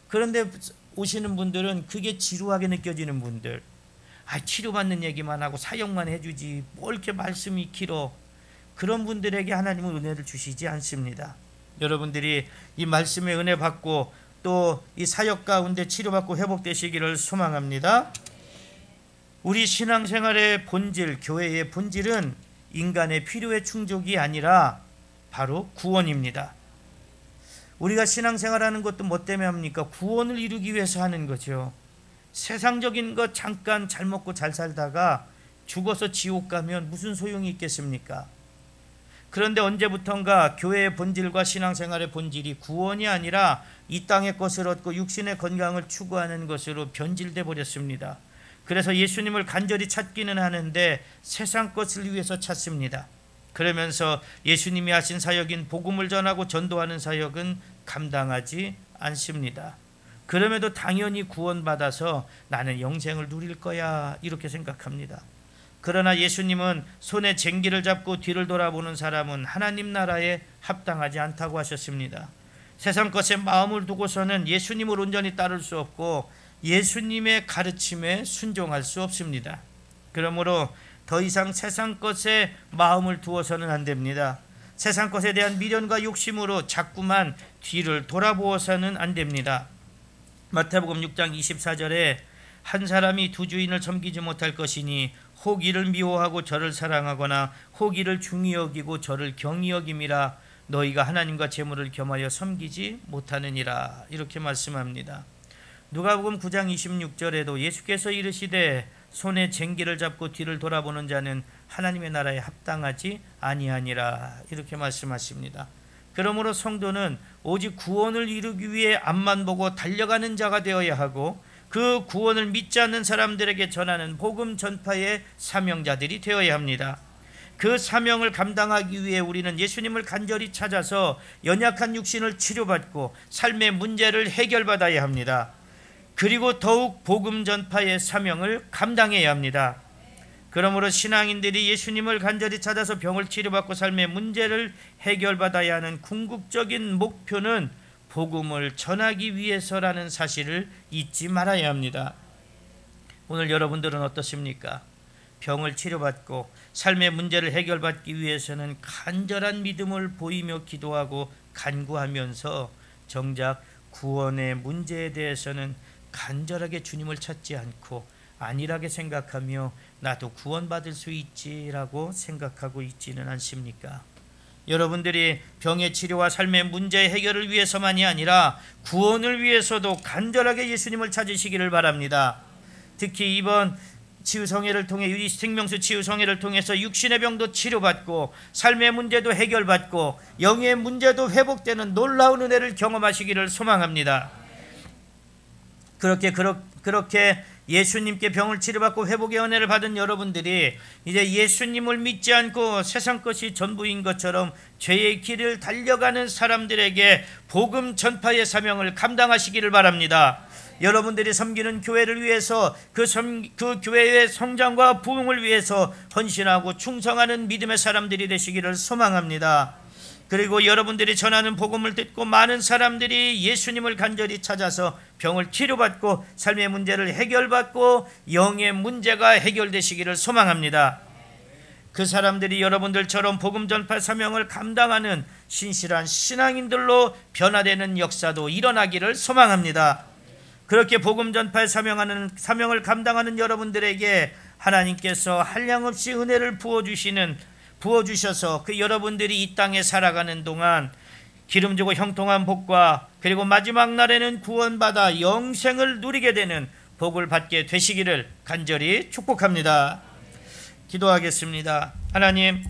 A: 그런데 오시는 분들은 그게 지루하게 느껴지는 분들, 치료받는 얘기만 하고 사역만 해주지 뭘 이렇게 말씀이 길어. 그런 분들에게 하나님은 은혜를 주시지 않습니다. 여러분들이 이 말씀의 은혜 받고 또 이 사역 가운데 치료받고 회복되시기를 소망합니다. 우리 신앙생활의 본질, 교회의 본질은 인간의 필요의 충족이 아니라 바로 구원입니다. 우리가 신앙생활하는 것도 뭐 때문에 합니까? 구원을 이루기 위해서 하는 거죠. 세상적인 것 잠깐 잘 먹고 잘 살다가 죽어서 지옥 가면 무슨 소용이 있겠습니까? 그런데 언제부턴가 교회의 본질과 신앙생활의 본질이 구원이 아니라 이 땅의 것을 얻고 육신의 건강을 추구하는 것으로 변질돼 버렸습니다. 그래서 예수님을 간절히 찾기는 하는데 세상 것을 위해서 찾습니다. 그러면서 예수님이 하신 사역인 복음을 전하고 전도하는 사역은 감당하지 않습니다. 그럼에도 당연히 구원받아서 나는 영생을 누릴 거야 이렇게 생각합니다. 그러나 예수님은 손에 쟁기를 잡고 뒤를 돌아보는 사람은 하나님 나라에 합당하지 않다고 하셨습니다. 세상 것에 마음을 두고서는 예수님을 온전히 따를 수 없고 예수님의 가르침에 순종할 수 없습니다. 그러므로 더 이상 세상 것에 마음을 두어서는 안 됩니다. 세상 것에 대한 미련과 욕심으로 자꾸만 뒤를 돌아보아서는 안 됩니다. 마태복음 6장 24절에 한 사람이 두 주인을 섬기지 못할 것이니 혹 이를 미워하고 저를 사랑하거나 혹 이를 중히 여기고 저를 경히 여김이라. 너희가 하나님과 재물을 겸하여 섬기지 못하느니라. 이렇게 말씀합니다. 누가복음 9장 26절에도 예수께서 이르시되 손에 쟁기를 잡고 뒤를 돌아보는 자는 하나님의 나라에 합당하지 아니하니라. 이렇게 말씀하십니다. 그러므로 성도는 오직 구원을 이루기 위해 앞만 보고 달려가는 자가 되어야 하고 그 구원을 믿지 않는 사람들에게 전하는 복음 전파의 사명자들이 되어야 합니다. 그 사명을 감당하기 위해 우리는 예수님을 간절히 찾아서 연약한 육신을 치료받고 삶의 문제를 해결받아야 합니다. 그리고 더욱 복음 전파의 사명을 감당해야 합니다. 그러므로 신앙인들이 예수님을 간절히 찾아서 병을 치료받고 삶의 문제를 해결받아야 하는 궁극적인 목표는 복음을 전하기 위해서라는 사실을 잊지 말아야 합니다. 오늘 여러분들은 어떻습니까? 병을 치료받고 삶의 문제를 해결받기 위해서는 간절한 믿음을 보이며 기도하고 간구하면서 정작 구원의 문제에 대해서는 간절하게 주님을 찾지 않고 안일하게 생각하며 나도 구원받을 수 있지라고 생각하고 있지는 않습니까? 여러분들이 병의 치료와 삶의 문제 해결을 위해서만이 아니라 구원을 위해서도 간절하게 예수님을 찾으시기를 바랍니다. 특히 이번 치유성회를 통해 생명수 치유성회를 통해서 육신의 병도 치료받고 삶의 문제도 해결받고 영의 문제도 회복되는 놀라운 은혜를 경험하시기를 소망합니다. 그렇게 예수님께 병을 치료받고 회복의 은혜를 받은 여러분들이 이제 예수님을 믿지 않고 세상 것이 전부인 것처럼 죄의 길을 달려가는 사람들에게 복음 전파의 사명을 감당하시기를 바랍니다. 여러분들이 섬기는 교회를 위해서 그 교회의 성장과 부흥을 위해서 헌신하고 충성하는 믿음의 사람들이 되시기를 소망합니다. 그리고 여러분들이 전하는 복음을 듣고 많은 사람들이 예수님을 간절히 찾아서 병을 치료받고 삶의 문제를 해결받고 영의 문제가 해결되시기를 소망합니다. 그 사람들이 여러분들처럼 복음 전파 사명을 감당하는 신실한 신앙인들로 변화되는 역사도 일어나기를 소망합니다. 그렇게 복음 전파의 사명을 감당하는 여러분들에게 하나님께서 한량없이 은혜를 부어주셔서 그 여러분들이 이 땅에 살아가는 동안 기름지고 형통한 복과 그리고 마지막 날에는 구원받아 영생을 누리게 되는 복을 받게 되시기를 간절히 축복합니다. 기도하겠습니다. 하나님,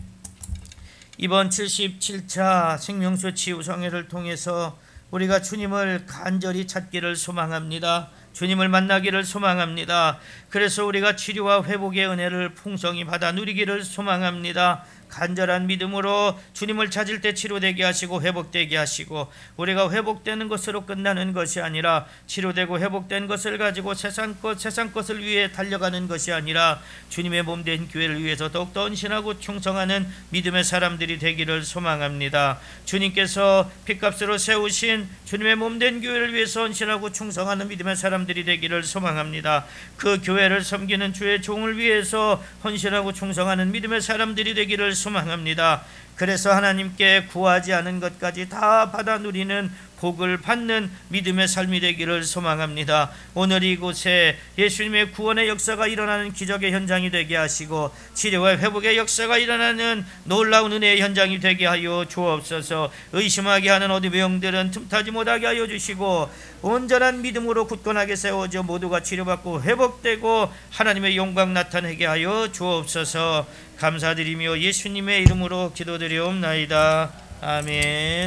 A: 이번 77차 생명수 치유성회를 통해서 우리가 주님을 간절히 찾기를 소망합니다. 주님을 만나기를 소망합니다. 그래서 우리가 치료와 회복의 은혜를 풍성히 받아 누리기를 소망합니다. 간절한 믿음으로 주님을 찾을 때 치료되게 하시고 회복되게 하시고, 우리가 회복되는 것으로 끝나는 것이 아니라 치료되고 회복된 것을 가지고 세상 것을 위해 달려가는 것이 아니라 주님의 몸된 교회를 위해서 더욱더 헌신하고 충성하는 믿음의 사람들이 되기를 소망합니다. 주님께서 핏값으로 세우신 주님의 몸된 교회를 위해서 헌신하고 충성하는 믿음의 사람들이 되기를 소망합니다. 그 교회를 섬기는 주의 종을 위해서 헌신하고 충성하는 믿음의 사람들이 되기를 소망합니다. 그래서 하나님께 구하지 않은 것까지 다 받아 누리는 복을 받는 믿음의 삶이 되기를 소망합니다. 오늘 이곳에 예수님의 구원의 역사가 일어나는 기적의 현장이 되게 하시고 치료와 회복의 역사가 일어나는 놀라운 은혜의 현장이 되게 하여 주옵소서. 의심하게 하는 어둠의 영들은 틈타지 못하게 하여 주시고 온전한 믿음으로 굳건하게 세워져 모두가 치료받고 회복되고 하나님의 영광 나타내게 하여 주옵소서. 감사드리며 예수님의 이름으로 기도드리옵나이다. 아멘.